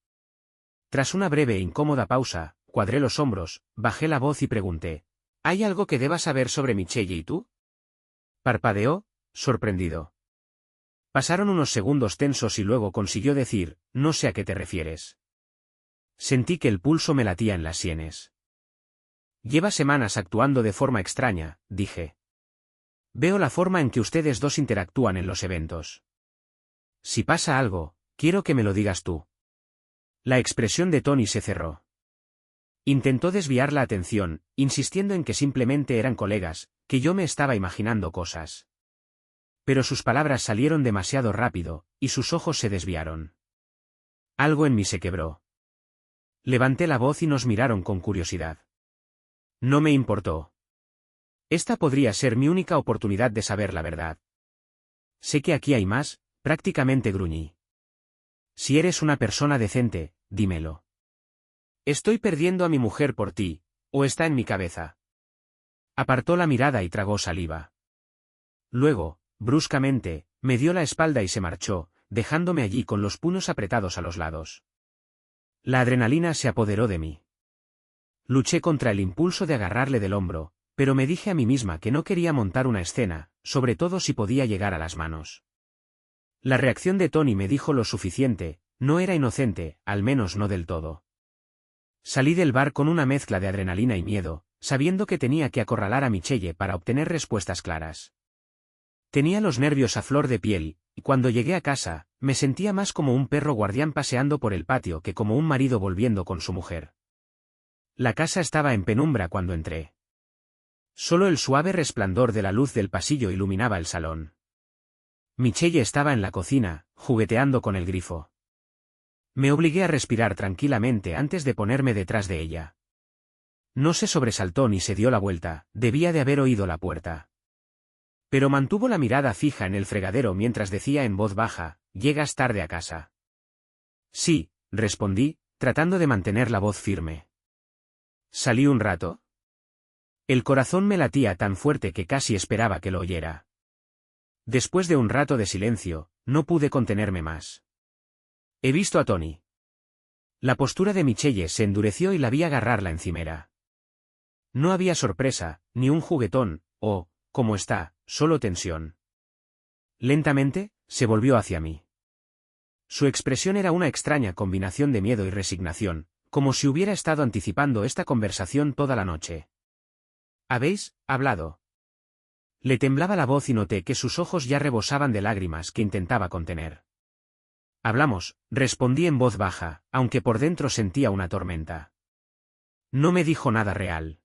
Tras una breve e incómoda pausa, cuadré los hombros, bajé la voz y pregunté, ¿hay algo que deba saber sobre Michelle y tú? Parpadeó, sorprendido. Pasaron unos segundos tensos y luego consiguió decir, no sé a qué te refieres. Sentí que el pulso me latía en las sienes. Lleva semanas actuando de forma extraña, dije. Veo la forma en que ustedes dos interactúan en los eventos. Si pasa algo, quiero que me lo digas tú. La expresión de Tony se cerró. Intentó desviar la atención, insistiendo en que simplemente eran colegas, que yo me estaba imaginando cosas. Pero sus palabras salieron demasiado rápido, y sus ojos se desviaron. Algo en mí se quebró. Levanté la voz y nos miraron con curiosidad. No me importó. Esta podría ser mi única oportunidad de saber la verdad. Sé que aquí hay más, prácticamente gruñí. Si eres una persona decente, dímelo. Estoy perdiendo a mi mujer por ti, o está en mi cabeza. Apartó la mirada y tragó saliva. Luego, bruscamente, me dio la espalda y se marchó, dejándome allí con los puños apretados a los lados. La adrenalina se apoderó de mí. Luché contra el impulso de agarrarle del hombro, pero me dije a mí misma que no quería montar una escena, sobre todo si podía llegar a las manos. La reacción de Tony me dijo lo suficiente, no era inocente, al menos no del todo. Salí del bar con una mezcla de adrenalina y miedo, sabiendo que tenía que acorralar a Michelle para obtener respuestas claras. Tenía los nervios a flor de piel, y cuando llegué a casa, me sentía más como un perro guardián paseando por el patio que como un marido volviendo con su mujer. La casa estaba en penumbra cuando entré. Solo el suave resplandor de la luz del pasillo iluminaba el salón. Michelle estaba en la cocina, jugueteando con el grifo. Me obligué a respirar tranquilamente antes de ponerme detrás de ella. No se sobresaltó ni se dio la vuelta, debía de haber oído la puerta. Pero mantuvo la mirada fija en el fregadero mientras decía en voz baja, «¿Llegas tarde a casa?» Sí, respondí, tratando de mantener la voz firme. ¿Salí un rato? El corazón me latía tan fuerte que casi esperaba que lo oyera. Después de un rato de silencio, no pude contenerme más. He visto a Tony. La postura de Michelle se endureció y la vi agarrar la encimera. No había sorpresa, ni un juguetón, o, como está, solo tensión. Lentamente, se volvió hacia mí. Su expresión era una extraña combinación de miedo y resignación, como si hubiera estado anticipando esta conversación toda la noche. ¿Habéis hablado? Le temblaba la voz y noté que sus ojos ya rebosaban de lágrimas que intentaba contener. Hablamos, respondí en voz baja, aunque por dentro sentía una tormenta. No me dijo nada real.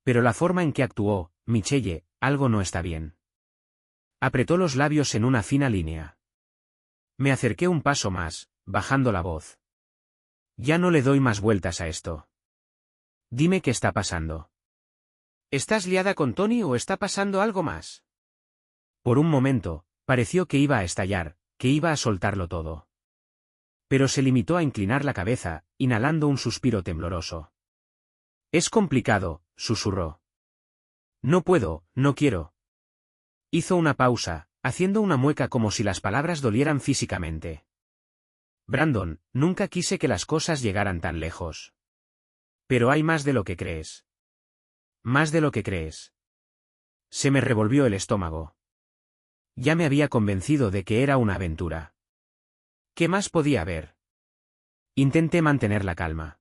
Pero la forma en que actuó, Michelle, algo no está bien. Apretó los labios en una fina línea. Me acerqué un paso más, bajando la voz. Ya no le doy más vueltas a esto. Dime qué está pasando. ¿Estás liada con Tony o está pasando algo más? Por un momento, pareció que iba a estallar, que iba a soltarlo todo. Pero se limitó a inclinar la cabeza, inhalando un suspiro tembloroso. Es complicado, susurró. No puedo, no quiero. Hizo una pausa, haciendo una mueca como si las palabras dolieran físicamente. Brandon, nunca quise que las cosas llegaran tan lejos. Pero hay más de lo que crees. Más de lo que crees. Se me revolvió el estómago. Ya me había convencido de que era una aventura. ¿Qué más podía haber? Intenté mantener la calma.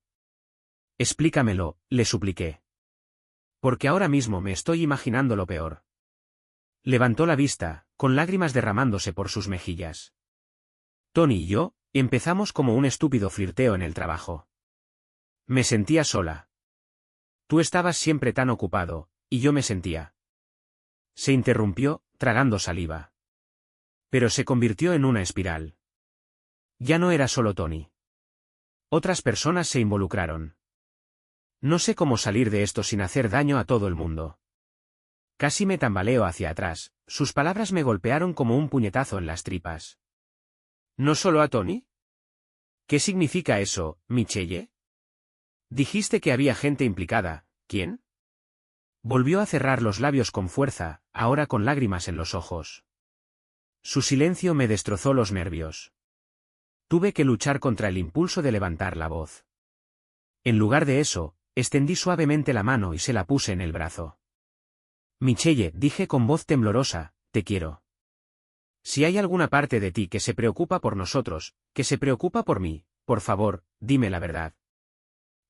Explícamelo, le supliqué. Porque ahora mismo me estoy imaginando lo peor. Levantó la vista, con lágrimas derramándose por sus mejillas. Tony y yo, empezamos como un estúpido flirteo en el trabajo. Me sentía sola. Tú estabas siempre tan ocupado, y yo me sentía. Se interrumpió, tragando saliva. Pero se convirtió en una espiral. Ya no era solo Tony. Otras personas se involucraron. No sé cómo salir de esto sin hacer daño a todo el mundo. Casi me tambaleo hacia atrás, sus palabras me golpearon como un puñetazo en las tripas. ¿No solo a Tony? ¿Qué significa eso, Michelle? Dijiste que había gente implicada, ¿quién? Volvió a cerrar los labios con fuerza, ahora con lágrimas en los ojos. Su silencio me destrozó los nervios. Tuve que luchar contra el impulso de levantar la voz. En lugar de eso, extendí suavemente la mano y se la puse en el brazo. Michelle, dije con voz temblorosa, te quiero. Si hay alguna parte de ti que se preocupa por nosotros, que se preocupa por mí, por favor, dime la verdad.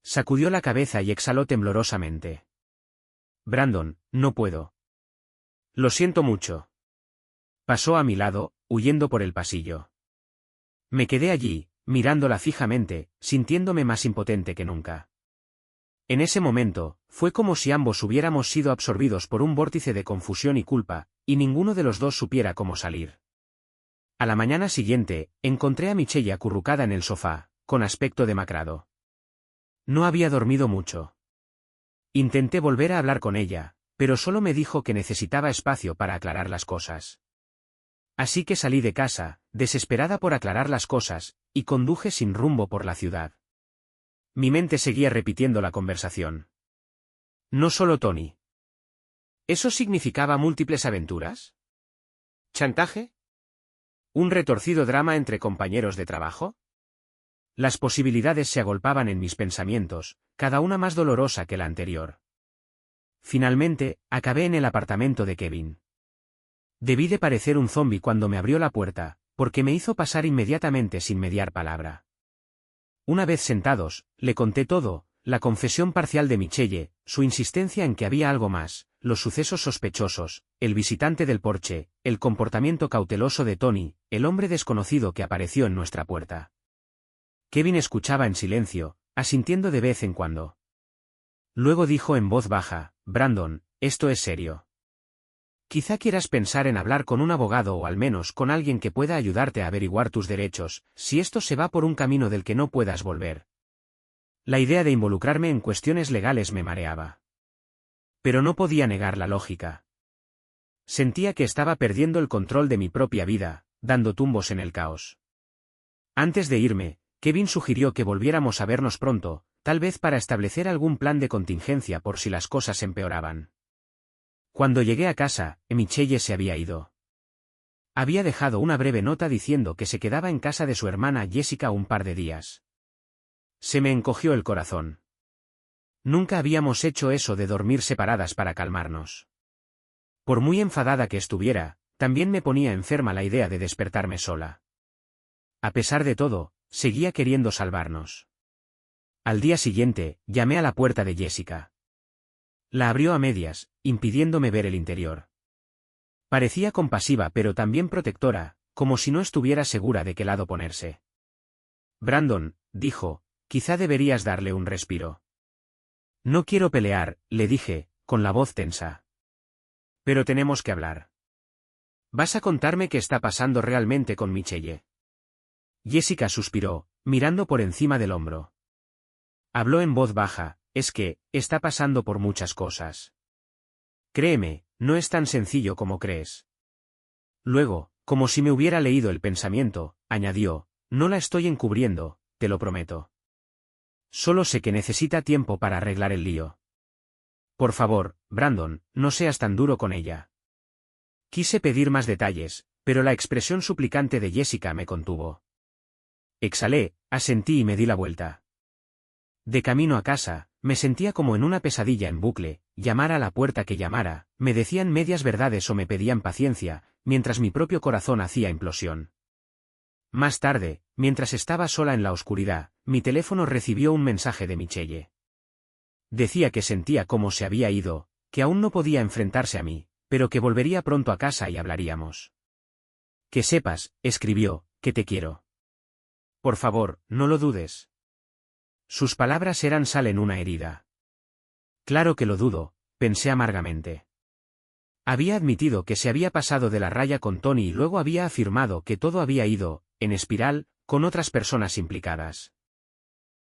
Sacudió la cabeza y exhaló temblorosamente. Brandon, no puedo. Lo siento mucho. Pasó a mi lado, huyendo por el pasillo. Me quedé allí, mirándola fijamente, sintiéndome más impotente que nunca. En ese momento, fue como si ambos hubiéramos sido absorbidos por un vórtice de confusión y culpa, y ninguno de los dos supiera cómo salir. A la mañana siguiente, encontré a Michelle acurrucada en el sofá, con aspecto demacrado. No había dormido mucho. Intenté volver a hablar con ella, pero solo me dijo que necesitaba espacio para aclarar las cosas. Así que salí de casa, desesperada por aclarar las cosas, y conduje sin rumbo por la ciudad. Mi mente seguía repitiendo la conversación. No solo Tony. ¿Eso significaba múltiples aventuras? ¿Chantaje? ¿Un retorcido drama entre compañeros de trabajo? Las posibilidades se agolpaban en mis pensamientos, cada una más dolorosa que la anterior. Finalmente, acabé en el apartamento de Kevin. Debí de parecer un zombi cuando me abrió la puerta, porque me hizo pasar inmediatamente sin mediar palabra. Una vez sentados, le conté todo, la confesión parcial de Michelle, su insistencia en que había algo más, los sucesos sospechosos, el visitante del porche, el comportamiento cauteloso de Tony, el hombre desconocido que apareció en nuestra puerta. Kevin escuchaba en silencio, asintiendo de vez en cuando. Luego dijo en voz baja, Brandon, esto es serio. Quizá quieras pensar en hablar con un abogado o al menos con alguien que pueda ayudarte a averiguar tus derechos, si esto se va por un camino del que no puedas volver. La idea de involucrarme en cuestiones legales me mareaba. Pero no podía negar la lógica. Sentía que estaba perdiendo el control de mi propia vida, dando tumbos en el caos. Antes de irme, Kevin sugirió que volviéramos a vernos pronto, tal vez para establecer algún plan de contingencia por si las cosas empeoraban. Cuando llegué a casa, Michelle se había ido. Había dejado una breve nota diciendo que se quedaba en casa de su hermana Jessica un par de días. Se me encogió el corazón. Nunca habíamos hecho eso de dormir separadas para calmarnos. Por muy enfadada que estuviera, también me ponía enferma la idea de despertarme sola. A pesar de todo, seguía queriendo salvarnos. Al día siguiente, llamé a la puerta de Jessica. La abrió a medias, impidiéndome ver el interior. Parecía compasiva pero también protectora, como si no estuviera segura de qué lado ponerse. Brandon, dijo, quizá deberías darle un respiro. No quiero pelear, le dije, con la voz tensa. Pero tenemos que hablar. ¿Vas a contarme qué está pasando realmente con Michelle? Jessica suspiró, mirando por encima del hombro. Habló en voz baja, es que, está pasando por muchas cosas. Créeme, no es tan sencillo como crees. Luego, como si me hubiera leído el pensamiento, añadió, no la estoy encubriendo, te lo prometo. Solo sé que necesita tiempo para arreglar el lío. Por favor, Brandon, no seas tan duro con ella. Quise pedir más detalles, pero la expresión suplicante de Jessica me contuvo. Exhalé, asentí y me di la vuelta. De camino a casa, me sentía como en una pesadilla en bucle, llamara a la puerta que llamara, me decían medias verdades o me pedían paciencia, mientras mi propio corazón hacía implosión. Más tarde, mientras estaba sola en la oscuridad, mi teléfono recibió un mensaje de Michelle. Decía que sentía cómo se había ido, que aún no podía enfrentarse a mí, pero que volvería pronto a casa y hablaríamos. Que sepas, escribió, que te quiero. Por favor, no lo dudes. Sus palabras eran sal en una herida. Claro que lo dudo, pensé amargamente. Había admitido que se había pasado de la raya con Tony y luego había afirmado que todo había ido, en espiral, con otras personas implicadas.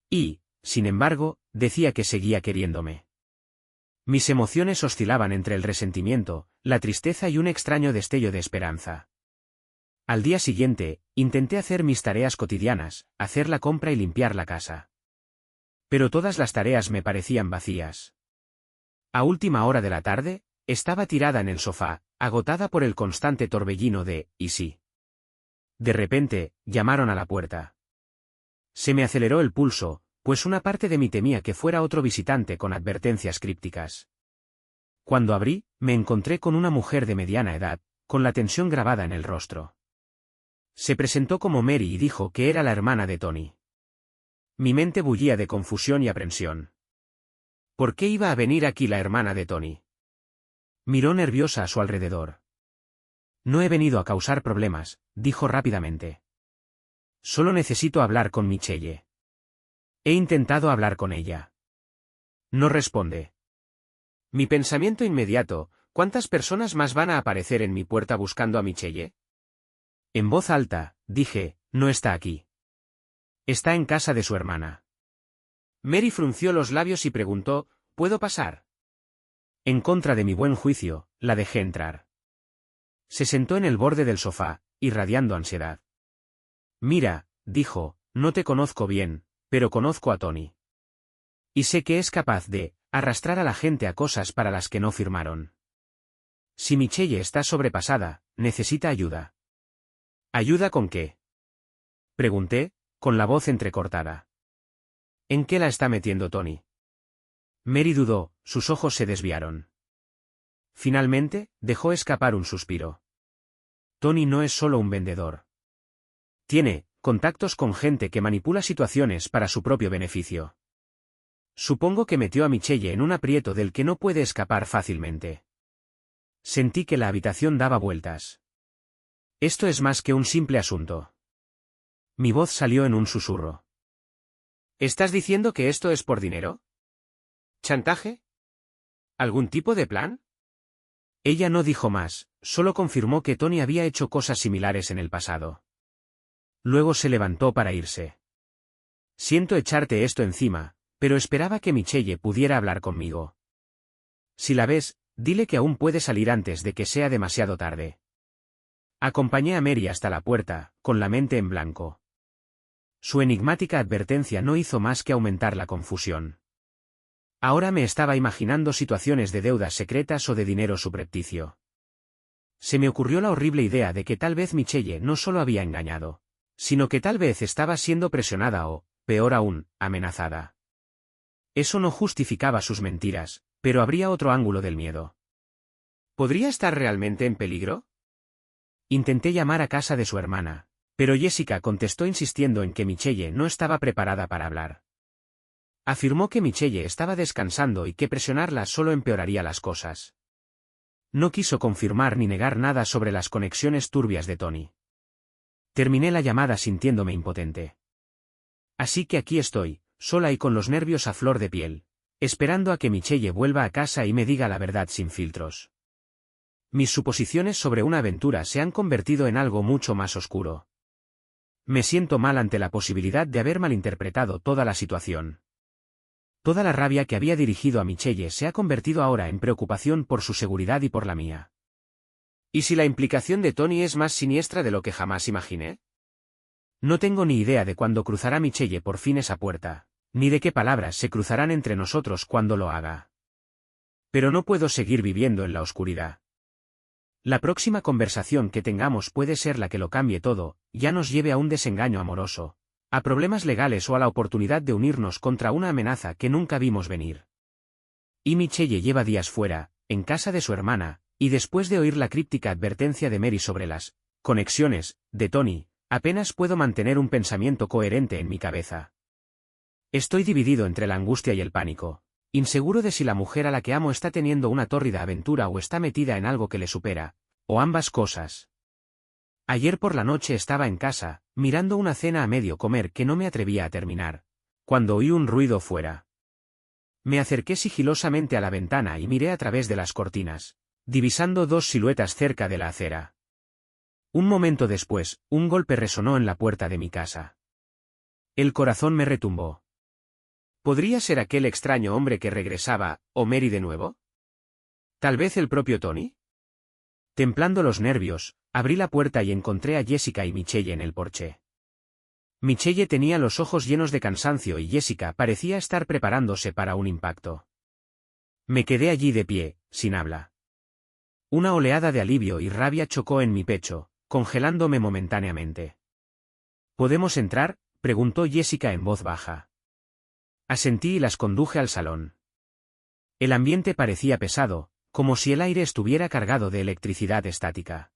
Y, sin embargo, decía que seguía queriéndome. Mis emociones oscilaban entre el resentimiento, la tristeza y un extraño destello de esperanza. Al día siguiente, intenté hacer mis tareas cotidianas, hacer la compra y limpiar la casa. Pero todas las tareas me parecían vacías. A última hora de la tarde, estaba tirada en el sofá, agotada por el constante torbellino de «¿y sí?». De repente, llamaron a la puerta. Se me aceleró el pulso, pues una parte de mí temía que fuera otro visitante con advertencias crípticas. Cuando abrí, me encontré con una mujer de mediana edad, con la tensión grabada en el rostro. Se presentó como Mary y dijo que era la hermana de Tony. Mi mente bullía de confusión y aprensión. ¿Por qué iba a venir aquí la hermana de Tony? Miró nerviosa a su alrededor. No he venido a causar problemas, dijo rápidamente. Solo necesito hablar con Michelle. He intentado hablar con ella. No responde. Mi pensamiento inmediato, ¿cuántas personas más van a aparecer en mi puerta buscando a Michelle? En voz alta, dije, no está aquí. Está en casa de su hermana. Mary frunció los labios y preguntó, ¿puedo pasar? En contra de mi buen juicio, la dejé entrar. Se sentó en el borde del sofá, irradiando ansiedad. Mira, dijo, no te conozco bien, pero conozco a Tony. Y sé que es capaz de arrastrar a la gente a cosas para las que no firmaron. Si Michelle está sobrepasada, necesita ayuda. ¿Ayuda con qué? Pregunté, con la voz entrecortada. ¿En qué la está metiendo Tony? Mary dudó, sus ojos se desviaron. Finalmente, dejó escapar un suspiro. Tony no es solo un vendedor. Tiene contactos con gente que manipula situaciones para su propio beneficio. Supongo que metió a Michelle en un aprieto del que no puede escapar fácilmente. Sentí que la habitación daba vueltas. Esto es más que un simple asunto. Mi voz salió en un susurro. ¿Estás diciendo que esto es por dinero? ¿Chantaje? ¿Algún tipo de plan? Ella no dijo más, solo confirmó que Tony había hecho cosas similares en el pasado. Luego se levantó para irse. Siento echarte esto encima, pero esperaba que Michelle pudiera hablar conmigo. Si la ves, dile que aún puede salir antes de que sea demasiado tarde. Acompañé a Mary hasta la puerta, con la mente en blanco. Su enigmática advertencia no hizo más que aumentar la confusión. Ahora me estaba imaginando situaciones de deudas secretas o de dinero subrepticio. Se me ocurrió la horrible idea de que tal vez Michelle no solo había engañado, sino que tal vez estaba siendo presionada o, peor aún, amenazada. Eso no justificaba sus mentiras, pero habría otro ángulo del miedo. ¿Podría estar realmente en peligro? Intenté llamar a casa de su hermana, pero Jessica contestó insistiendo en que Michelle no estaba preparada para hablar. Afirmó que Michelle estaba descansando y que presionarla solo empeoraría las cosas. No quiso confirmar ni negar nada sobre las conexiones turbias de Tony. Terminé la llamada sintiéndome impotente. Así que aquí estoy, sola y con los nervios a flor de piel, esperando a que Michelle vuelva a casa y me diga la verdad sin filtros. Mis suposiciones sobre una aventura se han convertido en algo mucho más oscuro. Me siento mal ante la posibilidad de haber malinterpretado toda la situación. Toda la rabia que había dirigido a Michelle se ha convertido ahora en preocupación por su seguridad y por la mía. ¿Y si la implicación de Tony es más siniestra de lo que jamás imaginé? No tengo ni idea de cuándo cruzará Michelle por fin esa puerta, ni de qué palabras se cruzarán entre nosotros cuando lo haga. Pero no puedo seguir viviendo en la oscuridad. La próxima conversación que tengamos puede ser la que lo cambie todo, ya nos lleve a un desengaño amoroso, a problemas legales o a la oportunidad de unirnos contra una amenaza que nunca vimos venir. Y Michelle lleva días fuera, en casa de su hermana, y después de oír la críptica advertencia de Mary sobre las conexiones de Tony, apenas puedo mantener un pensamiento coherente en mi cabeza. Estoy dividido entre la angustia y el pánico, inseguro de si la mujer a la que amo está teniendo una tórrida aventura o está metida en algo que le supera, o ambas cosas. Ayer por la noche estaba en casa, mirando una cena a medio comer que no me atrevía a terminar, cuando oí un ruido fuera. Me acerqué sigilosamente a la ventana y miré a través de las cortinas, divisando dos siluetas cerca de la acera. Un momento después, un golpe resonó en la puerta de mi casa. El corazón me retumbó. ¿Podría ser aquel extraño hombre que regresaba, o Mary de nuevo? ¿Tal vez el propio Tony? Templando los nervios, abrí la puerta y encontré a Jessica y Michelle en el porche. Michelle tenía los ojos llenos de cansancio y Jessica parecía estar preparándose para un impacto. Me quedé allí de pie, sin habla. Una oleada de alivio y rabia chocó en mi pecho, congelándome momentáneamente. ¿Podemos entrar?, preguntó Jessica en voz baja. Asentí y las conduje al salón. El ambiente parecía pesado, como si el aire estuviera cargado de electricidad estática.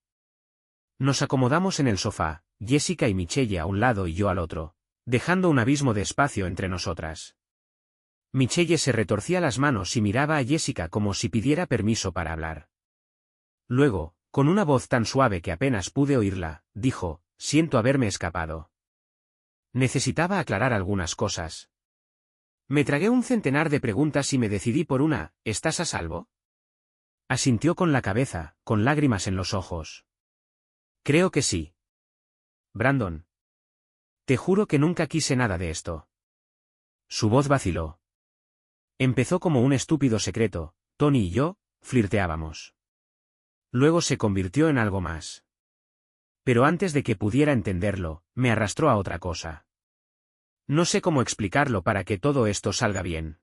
Nos acomodamos en el sofá, Jessica y Michelle a un lado y yo al otro, dejando un abismo de espacio entre nosotras. Michelle se retorcía las manos y miraba a Jessica como si pidiera permiso para hablar. Luego, con una voz tan suave que apenas pude oírla, dijo: «Siento haberme escapado. Necesitaba aclarar algunas cosas». Me tragué un centenar de preguntas y me decidí por una: «¿Estás a salvo?». Asintió con la cabeza, con lágrimas en los ojos. «Creo que sí. Brandon. Te juro que nunca quise nada de esto». Su voz vaciló. Empezó como un estúpido secreto, Tony y yo flirteábamos. Luego se convirtió en algo más. Pero antes de que pudiera entenderlo, me arrastró a otra cosa. No sé cómo explicarlo para que todo esto salga bien.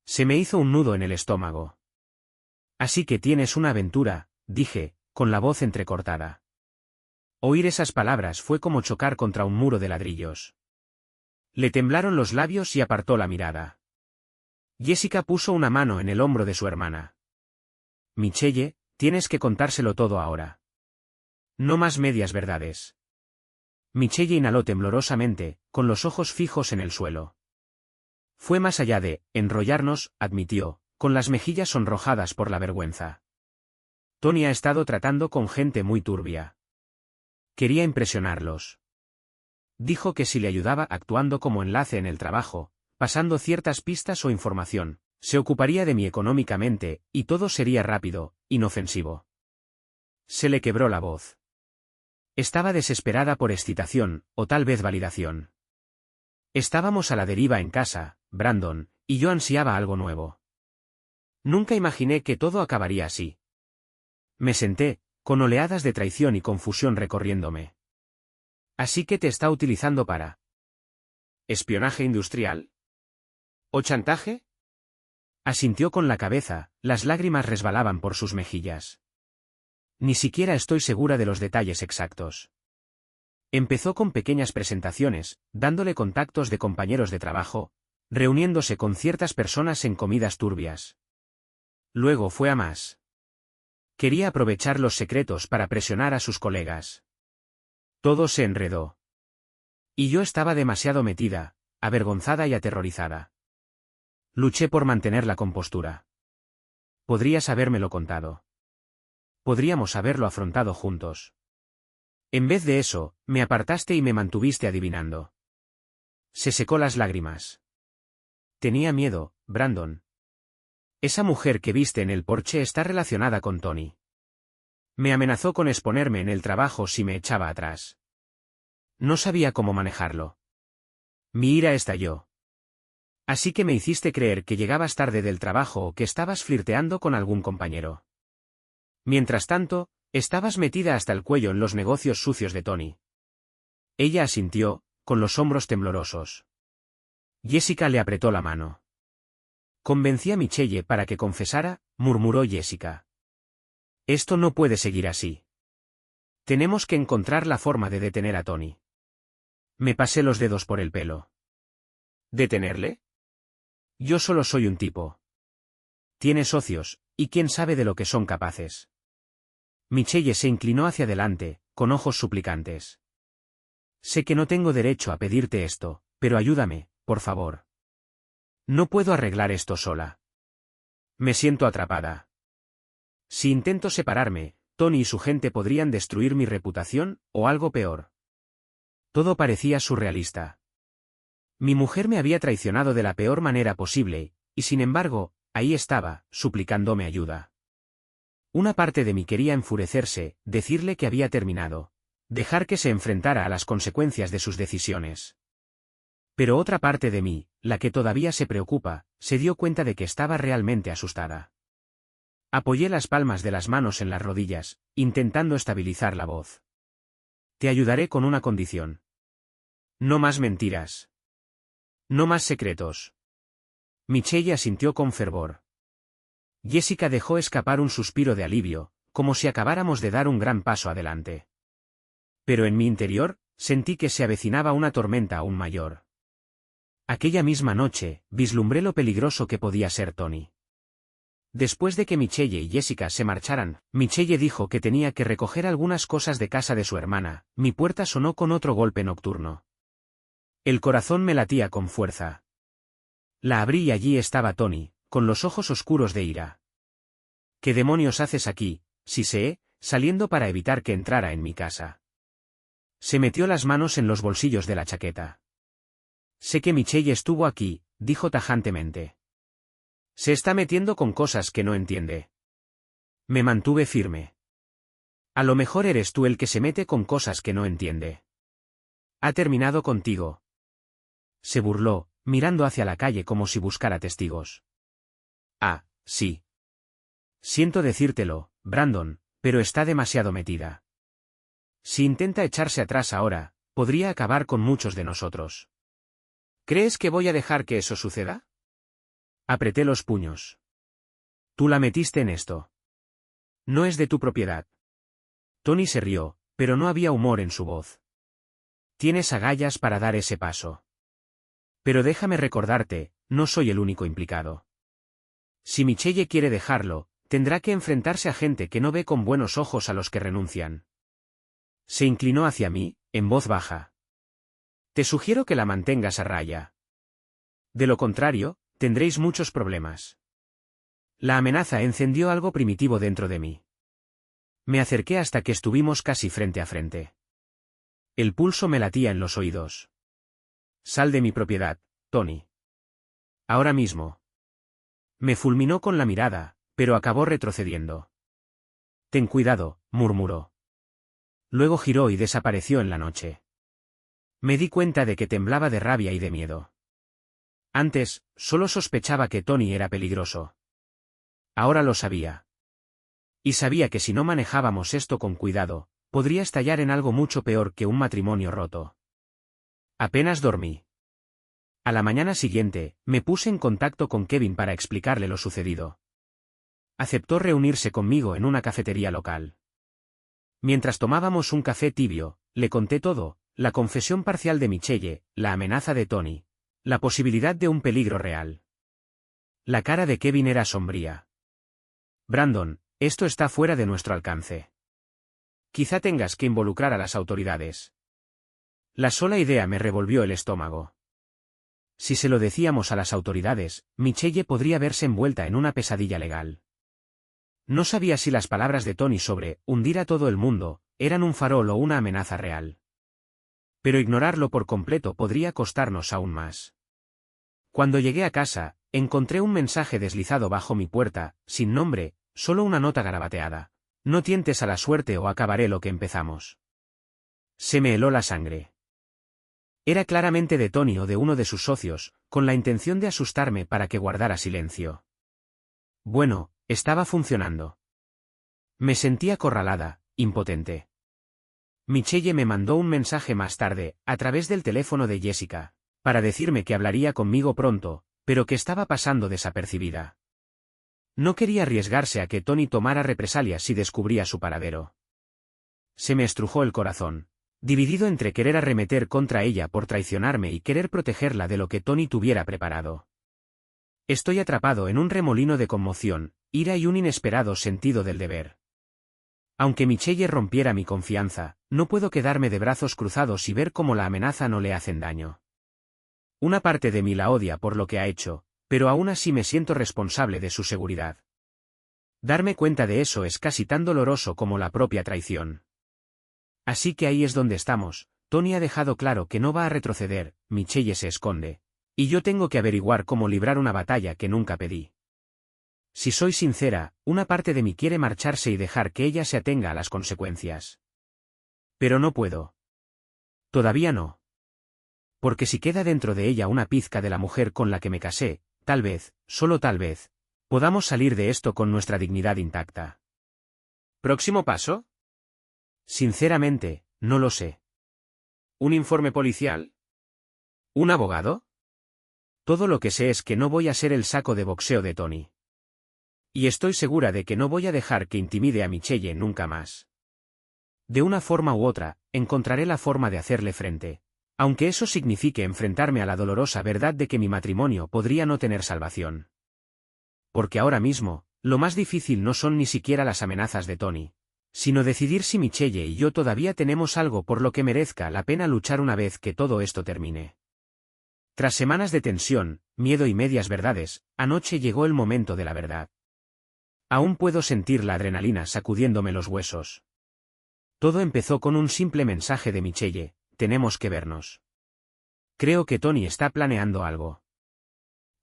Se me hizo un nudo en el estómago. «Así que tienes una aventura», dije, con la voz entrecortada. Oír esas palabras fue como chocar contra un muro de ladrillos. Le temblaron los labios y apartó la mirada. Jessica puso una mano en el hombro de su hermana. «Michelle, tienes que contárselo todo ahora. No más medias verdades». Michelle inhaló temblorosamente, con los ojos fijos en el suelo. Fue más allá de enrollarnos, admitió, con las mejillas sonrojadas por la vergüenza. Tony ha estado tratando con gente muy turbia. Quería impresionarlos. Dijo que si le ayudaba actuando como enlace en el trabajo, pasando ciertas pistas o información, se ocuparía de mí económicamente, y todo sería rápido, inofensivo. Se le quebró la voz. Estaba desesperada por excitación, o tal vez validación. Estábamos a la deriva en casa, Brandon, y yo ansiaba algo nuevo. Nunca imaginé que todo acabaría así. Me senté, con oleadas de traición y confusión recorriéndome. ¿Así que te está utilizando para espionaje industrial? ¿O chantaje? Asintió con la cabeza, las lágrimas resbalaban por sus mejillas. Ni siquiera estoy segura de los detalles exactos. Empezó con pequeñas presentaciones, dándole contactos de compañeros de trabajo, reuniéndose con ciertas personas en comidas turbias. Luego fue a más. Quería aprovechar los secretos para presionar a sus colegas. Todo se enredó. Y yo estaba demasiado metida, avergonzada y aterrorizada. Luché por mantener la compostura. Podrías habérmelo contado. Podríamos haberlo afrontado juntos. En vez de eso, me apartaste y me mantuviste adivinando. Se secó las lágrimas. Tenía miedo, Brandon. Esa mujer que viste en el porche está relacionada con Tony. Me amenazó con exponerme en el trabajo si me echaba atrás. No sabía cómo manejarlo. Mi ira estalló. Así que me hiciste creer que llegabas tarde del trabajo o que estabas flirteando con algún compañero. Mientras tanto, estabas metida hasta el cuello en los negocios sucios de Tony. Ella asintió, con los hombros temblorosos. Jessica le apretó la mano. Convencí a Michelle para que confesara, murmuró Jessica. Esto no puede seguir así. Tenemos que encontrar la forma de detener a Tony. Me pasé los dedos por el pelo. ¿Detenerle? Yo solo soy un tipo. Tiene socios, y quién sabe de lo que son capaces. Michelle se inclinó hacia adelante, con ojos suplicantes. Sé que no tengo derecho a pedirte esto, pero ayúdame, por favor. No puedo arreglar esto sola. Me siento atrapada. Si intento separarme, Tony y su gente podrían destruir mi reputación, o algo peor. Todo parecía surrealista. Mi mujer me había traicionado de la peor manera posible, y sin embargo, ahí estaba, suplicándome ayuda. Una parte de mí quería enfurecerse, decirle que había terminado. Dejar que se enfrentara a las consecuencias de sus decisiones. Pero otra parte de mí, la que todavía se preocupa, se dio cuenta de que estaba realmente asustada. Apoyé las palmas de las manos en las rodillas, intentando estabilizar la voz. Te ayudaré con una condición. No más mentiras. No más secretos. Michelle asintió con fervor. Jessica dejó escapar un suspiro de alivio, como si acabáramos de dar un gran paso adelante. Pero en mi interior, sentí que se avecinaba una tormenta aún mayor. Aquella misma noche, vislumbré lo peligroso que podía ser Tony. Después de que Michelle y Jessica se marcharan, Michelle dijo que tenía que recoger algunas cosas de casa de su hermana. Mi puerta sonó con otro golpe nocturno. El corazón me latía con fuerza. La abrí y allí estaba Tony, con los ojos oscuros de ira. ¿Qué demonios haces aquí, siseé, saliendo para evitar que entrara en mi casa? Se metió las manos en los bolsillos de la chaqueta. Sé que Michelle estuvo aquí, dijo tajantemente. Se está metiendo con cosas que no entiende. Me mantuve firme. A lo mejor eres tú el que se mete con cosas que no entiende. ¿Ha terminado contigo? Se burló, mirando hacia la calle como si buscara testigos. Ah, sí. Siento decírtelo, Brandon, pero está demasiado metida. Si intenta echarse atrás ahora, podría acabar con muchos de nosotros. ¿Crees que voy a dejar que eso suceda? Apreté los puños. Tú la metiste en esto. No es de tu propiedad. Tony se rió, pero no había humor en su voz. Tienes agallas para dar ese paso. Pero déjame recordarte, no soy el único implicado. Si Michelle quiere dejarlo, tendrá que enfrentarse a gente que no ve con buenos ojos a los que renuncian. Se inclinó hacia mí, en voz baja. Te sugiero que la mantengas a raya. De lo contrario, tendréis muchos problemas. La amenaza encendió algo primitivo dentro de mí. Me acerqué hasta que estuvimos casi frente a frente. El pulso me latía en los oídos. Sal de mi propiedad, Tony. Ahora mismo. Me fulminó con la mirada, pero acabó retrocediendo. Ten cuidado, murmuró. Luego giró y desapareció en la noche. Me di cuenta de que temblaba de rabia y de miedo. Antes, solo sospechaba que Tony era peligroso. Ahora lo sabía. Y sabía que si no manejábamos esto con cuidado, podría estallar en algo mucho peor que un matrimonio roto. Apenas dormí. A la mañana siguiente, me puse en contacto con Kevin para explicarle lo sucedido. Aceptó reunirse conmigo en una cafetería local. Mientras tomábamos un café tibio, le conté todo, la confesión parcial de Michelle, la amenaza de Tony, la posibilidad de un peligro real. La cara de Kevin era sombría. Brandon, esto está fuera de nuestro alcance. Quizá tengas que involucrar a las autoridades. La sola idea me revolvió el estómago. Si se lo decíamos a las autoridades, Michelle podría verse envuelta en una pesadilla legal. No sabía si las palabras de Tony sobre hundir a todo el mundo eran un farol o una amenaza real. Pero ignorarlo por completo podría costarnos aún más. Cuando llegué a casa, encontré un mensaje deslizado bajo mi puerta, sin nombre, solo una nota garabateada. No tientes a la suerte o acabaré lo que empezamos. Se me heló la sangre. Era claramente de Tony o de uno de sus socios, con la intención de asustarme para que guardara silencio. Bueno, estaba funcionando. Me sentía acorralada, impotente. Michelle me mandó un mensaje más tarde, a través del teléfono de Jessica, para decirme que hablaría conmigo pronto, pero que estaba pasando desapercibida. No quería arriesgarse a que Tony tomara represalias si descubría su paradero. Se me estrujó el corazón, dividido entre querer arremeter contra ella por traicionarme y querer protegerla de lo que Tony tuviera preparado. Estoy atrapado en un remolino de conmoción, ira y un inesperado sentido del deber. Aunque Michelle rompiera mi confianza, no puedo quedarme de brazos cruzados y ver cómo la amenaza no le hacen daño. Una parte de mí la odia por lo que ha hecho, pero aún así me siento responsable de su seguridad. Darme cuenta de eso es casi tan doloroso como la propia traición. Así que ahí es donde estamos. Tony ha dejado claro que no va a retroceder, Michelle se esconde. Y yo tengo que averiguar cómo librar una batalla que nunca pedí. Si soy sincera, una parte de mí quiere marcharse y dejar que ella se atenga a las consecuencias. Pero no puedo. Todavía no. Porque si queda dentro de ella una pizca de la mujer con la que me casé, tal vez, solo tal vez, podamos salir de esto con nuestra dignidad intacta. ¿Próximo paso? Sinceramente, no lo sé. ¿Un informe policial? ¿Un abogado? Todo lo que sé es que no voy a ser el saco de boxeo de Tony. Y estoy segura de que no voy a dejar que intimide a Michelle nunca más. De una forma u otra, encontraré la forma de hacerle frente, aunque eso signifique enfrentarme a la dolorosa verdad de que mi matrimonio podría no tener salvación. Porque ahora mismo, lo más difícil no son ni siquiera las amenazas de Tony, sino decidir si Michelle y yo todavía tenemos algo por lo que merezca la pena luchar una vez que todo esto termine. Tras semanas de tensión, miedo y medias verdades, anoche llegó el momento de la verdad. Aún puedo sentir la adrenalina sacudiéndome los huesos. Todo empezó con un simple mensaje de Michelle: tenemos que vernos. Creo que Tony está planeando algo.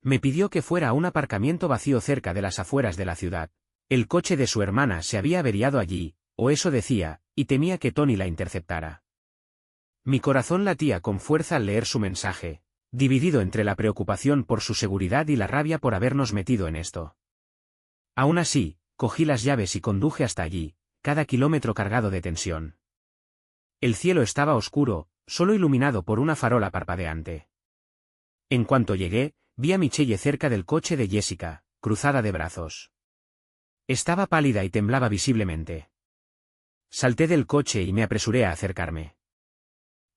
Me pidió que fuera a un aparcamiento vacío cerca de las afueras de la ciudad. El coche de su hermana se había averiado allí, o eso decía, y temía que Tony la interceptara. Mi corazón latía con fuerza al leer su mensaje, dividido entre la preocupación por su seguridad y la rabia por habernos metido en esto. Aún así, cogí las llaves y conduje hasta allí, cada kilómetro cargado de tensión. El cielo estaba oscuro, solo iluminado por una farola parpadeante. En cuanto llegué, vi a Michelle cerca del coche de Jessica, cruzada de brazos. Estaba pálida y temblaba visiblemente. Salté del coche y me apresuré a acercarme.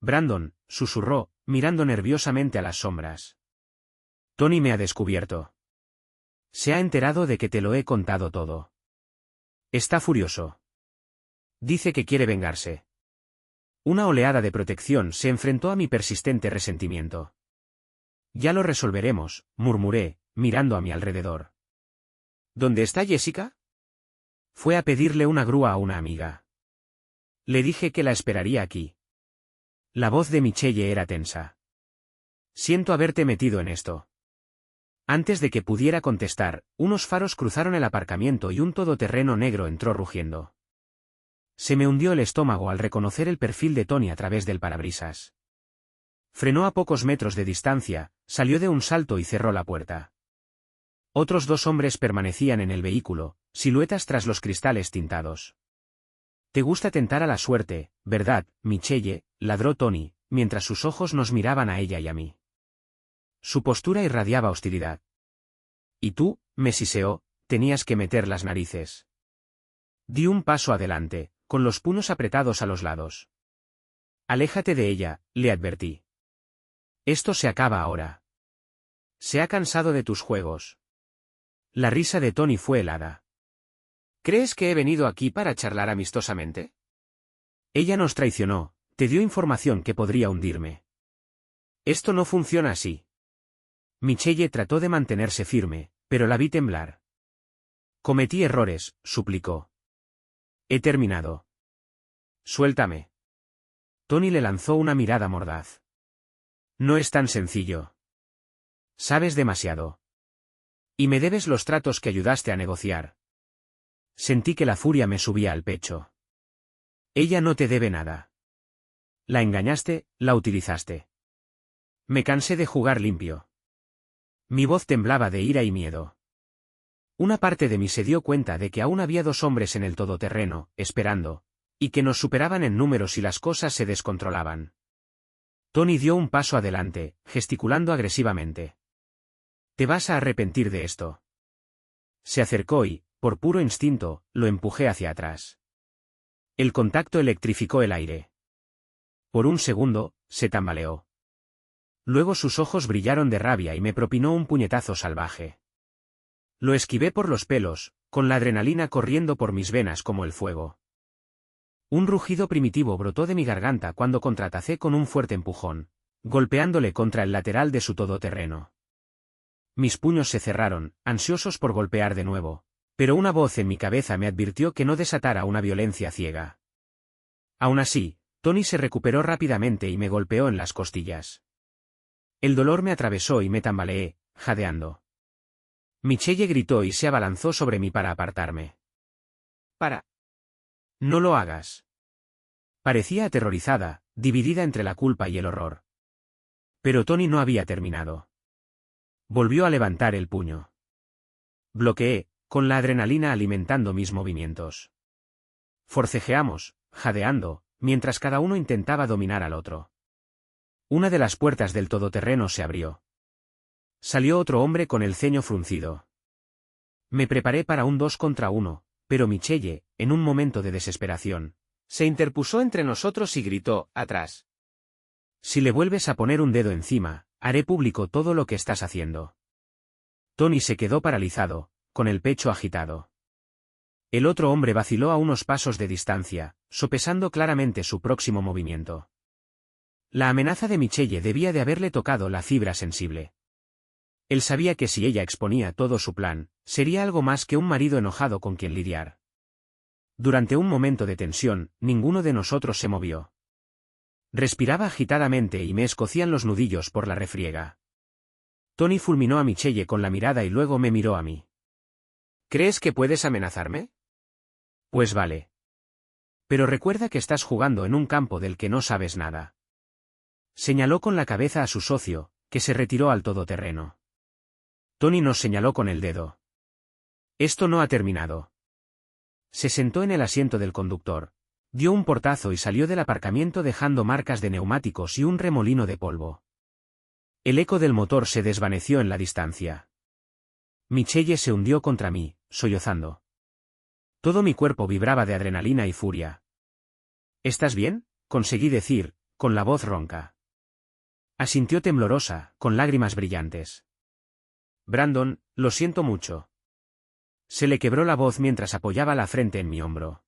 Brandon, susurró, mirando nerviosamente a las sombras. Tony me ha descubierto. Se ha enterado de que te lo he contado todo. Está furioso. Dice que quiere vengarse. Una oleada de protección se enfrentó a mi persistente resentimiento. Ya lo resolveremos, murmuré, mirando a mi alrededor. ¿Dónde está Jessica? Fue a pedirle una grúa a una amiga. Le dije que la esperaría aquí. La voz de Michelle era tensa. Siento haberte metido en esto. Antes de que pudiera contestar, unos faros cruzaron el aparcamiento y un todoterreno negro entró rugiendo. Se me hundió el estómago al reconocer el perfil de Tony a través del parabrisas. Frenó a pocos metros de distancia, salió de un salto y cerró la puerta. Otros dos hombres permanecían en el vehículo, siluetas tras los cristales tintados. Te gusta tentar a la suerte, ¿verdad, Michelle?, ladró Tony, mientras sus ojos nos miraban a ella y a mí. Su postura irradiaba hostilidad. Y tú, me siseó, tenías que meter las narices. Di un paso adelante, con los puños apretados a los lados. Aléjate de ella, le advertí. Esto se acaba ahora. Se ha cansado de tus juegos. La risa de Tony fue helada. ¿Crees que he venido aquí para charlar amistosamente? Ella nos traicionó, te dio información que podría hundirme. Esto no funciona así. Michelle trató de mantenerse firme, pero la vi temblar. Cometí errores, suplicó. He terminado. Suéltame. Tony le lanzó una mirada mordaz. No es tan sencillo. Sabes demasiado. Y me debes los tratos que ayudaste a negociar. Sentí que la furia me subía al pecho. Ella no te debe nada. La engañaste, la utilizaste. Me cansé de jugar limpio. Mi voz temblaba de ira y miedo. Una parte de mí se dio cuenta de que aún había dos hombres en el todoterreno, esperando, y que nos superaban en números y las cosas se descontrolaban. Tony dio un paso adelante, gesticulando agresivamente. Te vas a arrepentir de esto. Se acercó y, por puro instinto, lo empujé hacia atrás. El contacto electrificó el aire. Por un segundo, se tambaleó. Luego sus ojos brillaron de rabia y me propinó un puñetazo salvaje. Lo esquivé por los pelos, con la adrenalina corriendo por mis venas como el fuego. Un rugido primitivo brotó de mi garganta cuando contratacé con un fuerte empujón, golpeándole contra el lateral de su todoterreno. Mis puños se cerraron, ansiosos por golpear de nuevo, pero una voz en mi cabeza me advirtió que no desatara una violencia ciega. Aún así, Tony se recuperó rápidamente y me golpeó en las costillas. El dolor me atravesó y me tambaleé, jadeando. Michelle gritó y se abalanzó sobre mí para apartarme. ¡Para! No lo hagas. Parecía aterrorizada, dividida entre la culpa y el horror. Pero Tony no había terminado. Volvió a levantar el puño. Bloqueé, con la adrenalina alimentando mis movimientos. Forcejeamos, jadeando, mientras cada uno intentaba dominar al otro. Una de las puertas del todoterreno se abrió. Salió otro hombre con el ceño fruncido. Me preparé para un 2 contra 1, pero Michelle, en un momento de desesperación, se interpuso entre nosotros y gritó, atrás. Si le vuelves a poner un dedo encima, haré público todo lo que estás haciendo. Tony se quedó paralizado, con el pecho agitado. El otro hombre vaciló a unos pasos de distancia, sopesando claramente su próximo movimiento. La amenaza de Michelle debía de haberle tocado la fibra sensible. Él sabía que si ella exponía todo su plan, sería algo más que un marido enojado con quien lidiar. Durante un momento de tensión, ninguno de nosotros se movió. Respiraba agitadamente y me escocían los nudillos por la refriega. Tony fulminó a Michelle con la mirada y luego me miró a mí. ¿Crees que puedes amenazarme? Pues vale. Pero recuerda que estás jugando en un campo del que no sabes nada. Señaló con la cabeza a su socio, que se retiró al todoterreno. Tony nos señaló con el dedo. Esto no ha terminado. Se sentó en el asiento del conductor, dio un portazo y salió del aparcamiento dejando marcas de neumáticos y un remolino de polvo. El eco del motor se desvaneció en la distancia. Michelle se hundió contra mí, sollozando. Todo mi cuerpo vibraba de adrenalina y furia. ¿Estás bien?, conseguí decir, con la voz ronca. Asintió temblorosa, con lágrimas brillantes. Brandon, lo siento mucho. Se le quebró la voz mientras apoyaba la frente en mi hombro.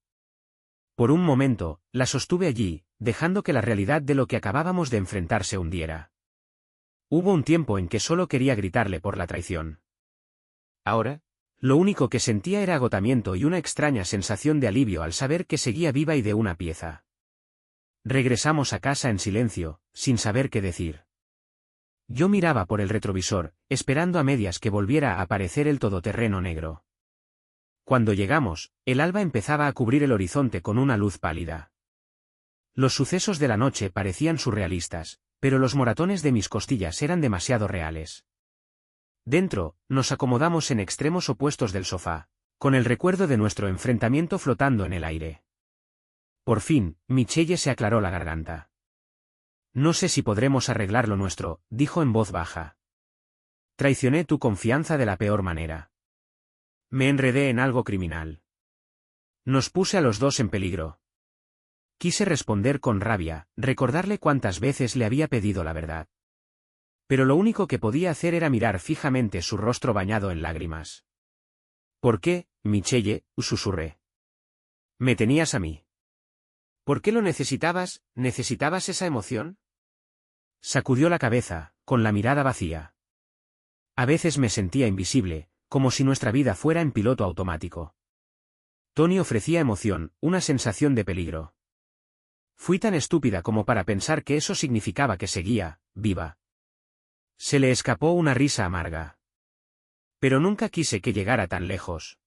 Por un momento, la sostuve allí, dejando que la realidad de lo que acabábamos de enfrentar se hundiera. Hubo un tiempo en que solo quería gritarle por la traición. Ahora, lo único que sentía era agotamiento y una extraña sensación de alivio al saber que seguía viva y de una pieza. Regresamos a casa en silencio, sin saber qué decir. Yo miraba por el retrovisor, esperando a medias que volviera a aparecer el todoterreno negro. Cuando llegamos, el alba empezaba a cubrir el horizonte con una luz pálida. Los sucesos de la noche parecían surrealistas, pero los moratones de mis costillas eran demasiado reales. Dentro, nos acomodamos en extremos opuestos del sofá, con el recuerdo de nuestro enfrentamiento flotando en el aire. Por fin, Michelle se aclaró la garganta. No sé si podremos arreglar lo nuestro, dijo en voz baja. Traicioné tu confianza de la peor manera. Me enredé en algo criminal. Nos puse a los dos en peligro. Quise responder con rabia, recordarle cuántas veces le había pedido la verdad. Pero lo único que podía hacer era mirar fijamente su rostro bañado en lágrimas. ¿Por qué, Michelle?, susurré. Me tenías a mí. ¿Por qué lo necesitabas? ¿Necesitabas esa emoción? Sacudió la cabeza, con la mirada vacía. A veces me sentía invisible, como si nuestra vida fuera en piloto automático. Tony ofrecía emoción, una sensación de peligro. Fui tan estúpida como para pensar que eso significaba que seguía, viva. Se le escapó una risa amarga. Pero nunca quise que llegara tan lejos.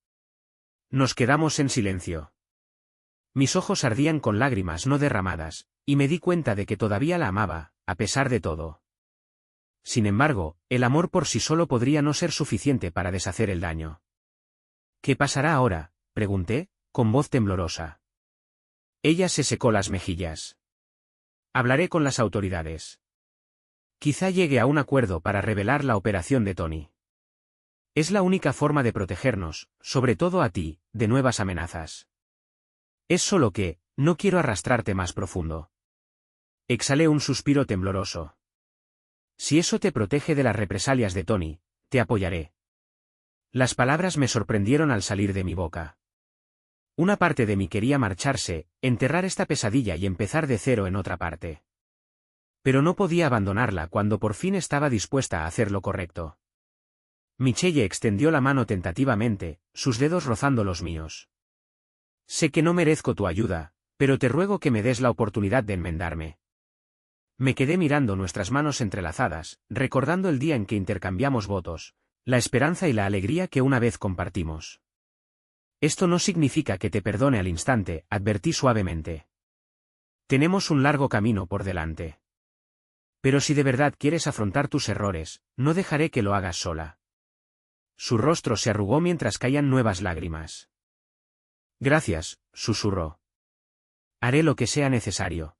Nos quedamos en silencio. Mis ojos ardían con lágrimas no derramadas, y me di cuenta de que todavía la amaba, a pesar de todo. Sin embargo, el amor por sí solo podría no ser suficiente para deshacer el daño. ¿Qué pasará ahora?, pregunté, con voz temblorosa. Ella se secó las mejillas. Hablaré con las autoridades. Quizá llegue a un acuerdo para revelar la operación de Tony. Es la única forma de protegernos, sobre todo a ti, de nuevas amenazas. Es solo que, no quiero arrastrarte más profundo. Exhalé un suspiro tembloroso. Si eso te protege de las represalias de Tony, te apoyaré. Las palabras me sorprendieron al salir de mi boca. Una parte de mí quería marcharse, enterrar esta pesadilla y empezar de cero en otra parte. Pero no podía abandonarla cuando por fin estaba dispuesta a hacer lo correcto. Michelle extendió la mano tentativamente, sus dedos rozando los míos. Sé que no merezco tu ayuda, pero te ruego que me des la oportunidad de enmendarme. Me quedé mirando nuestras manos entrelazadas, recordando el día en que intercambiamos votos, la esperanza y la alegría que una vez compartimos. Esto no significa que te perdone al instante, advertí suavemente. Tenemos un largo camino por delante. Pero si de verdad quieres afrontar tus errores, no dejaré que lo hagas sola. Su rostro se arrugó mientras caían nuevas lágrimas. Gracias, susurró. Haré lo que sea necesario.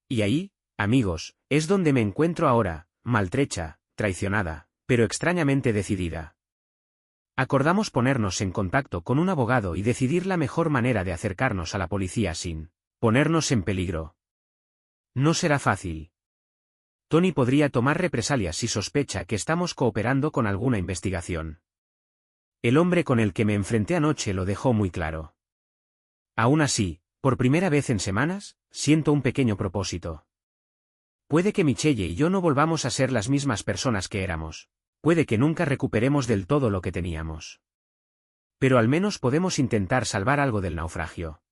Y ahí, amigos, es donde me encuentro ahora, maltrecha, traicionada, pero extrañamente decidida. Acordamos ponernos en contacto con un abogado y decidir la mejor manera de acercarnos a la policía sin ponernos en peligro. No será fácil. Tony podría tomar represalias si sospecha que estamos cooperando con alguna investigación. El hombre con el que me enfrenté anoche lo dejó muy claro. Aún así, por primera vez en semanas, siento un pequeño propósito. Puede que Michelle y yo no volvamos a ser las mismas personas que éramos. Puede que nunca recuperemos del todo lo que teníamos. Pero al menos podemos intentar salvar algo del naufragio.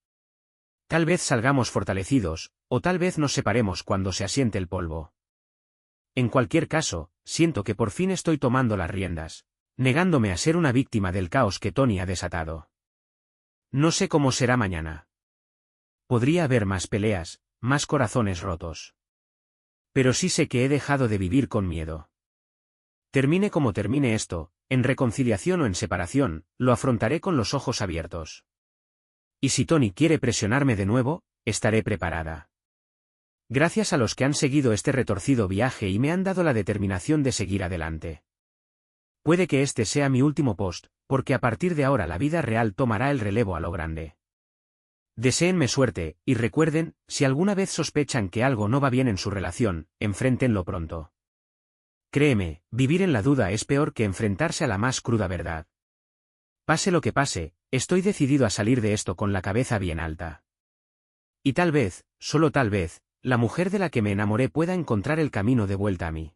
Tal vez salgamos fortalecidos, o tal vez nos separemos cuando se asiente el polvo. En cualquier caso, siento que por fin estoy tomando las riendas, negándome a ser una víctima del caos que Tony ha desatado. No sé cómo será mañana. Podría haber más peleas, más corazones rotos. Pero sí sé que he dejado de vivir con miedo. Termine como termine esto, en reconciliación o en separación, lo afrontaré con los ojos abiertos. Y si Tony quiere presionarme de nuevo, estaré preparada. Gracias a los que han seguido este retorcido viaje y me han dado la determinación de seguir adelante. Puede que este sea mi último post, porque a partir de ahora la vida real tomará el relevo a lo grande. Deséenme suerte, y recuerden, si alguna vez sospechan que algo no va bien en su relación, enfréntenlo pronto. Créeme, vivir en la duda es peor que enfrentarse a la más cruda verdad. Pase lo que pase, estoy decidido a salir de esto con la cabeza bien alta. Y tal vez, solo tal vez, la mujer de la que me enamoré pueda encontrar el camino de vuelta a mí.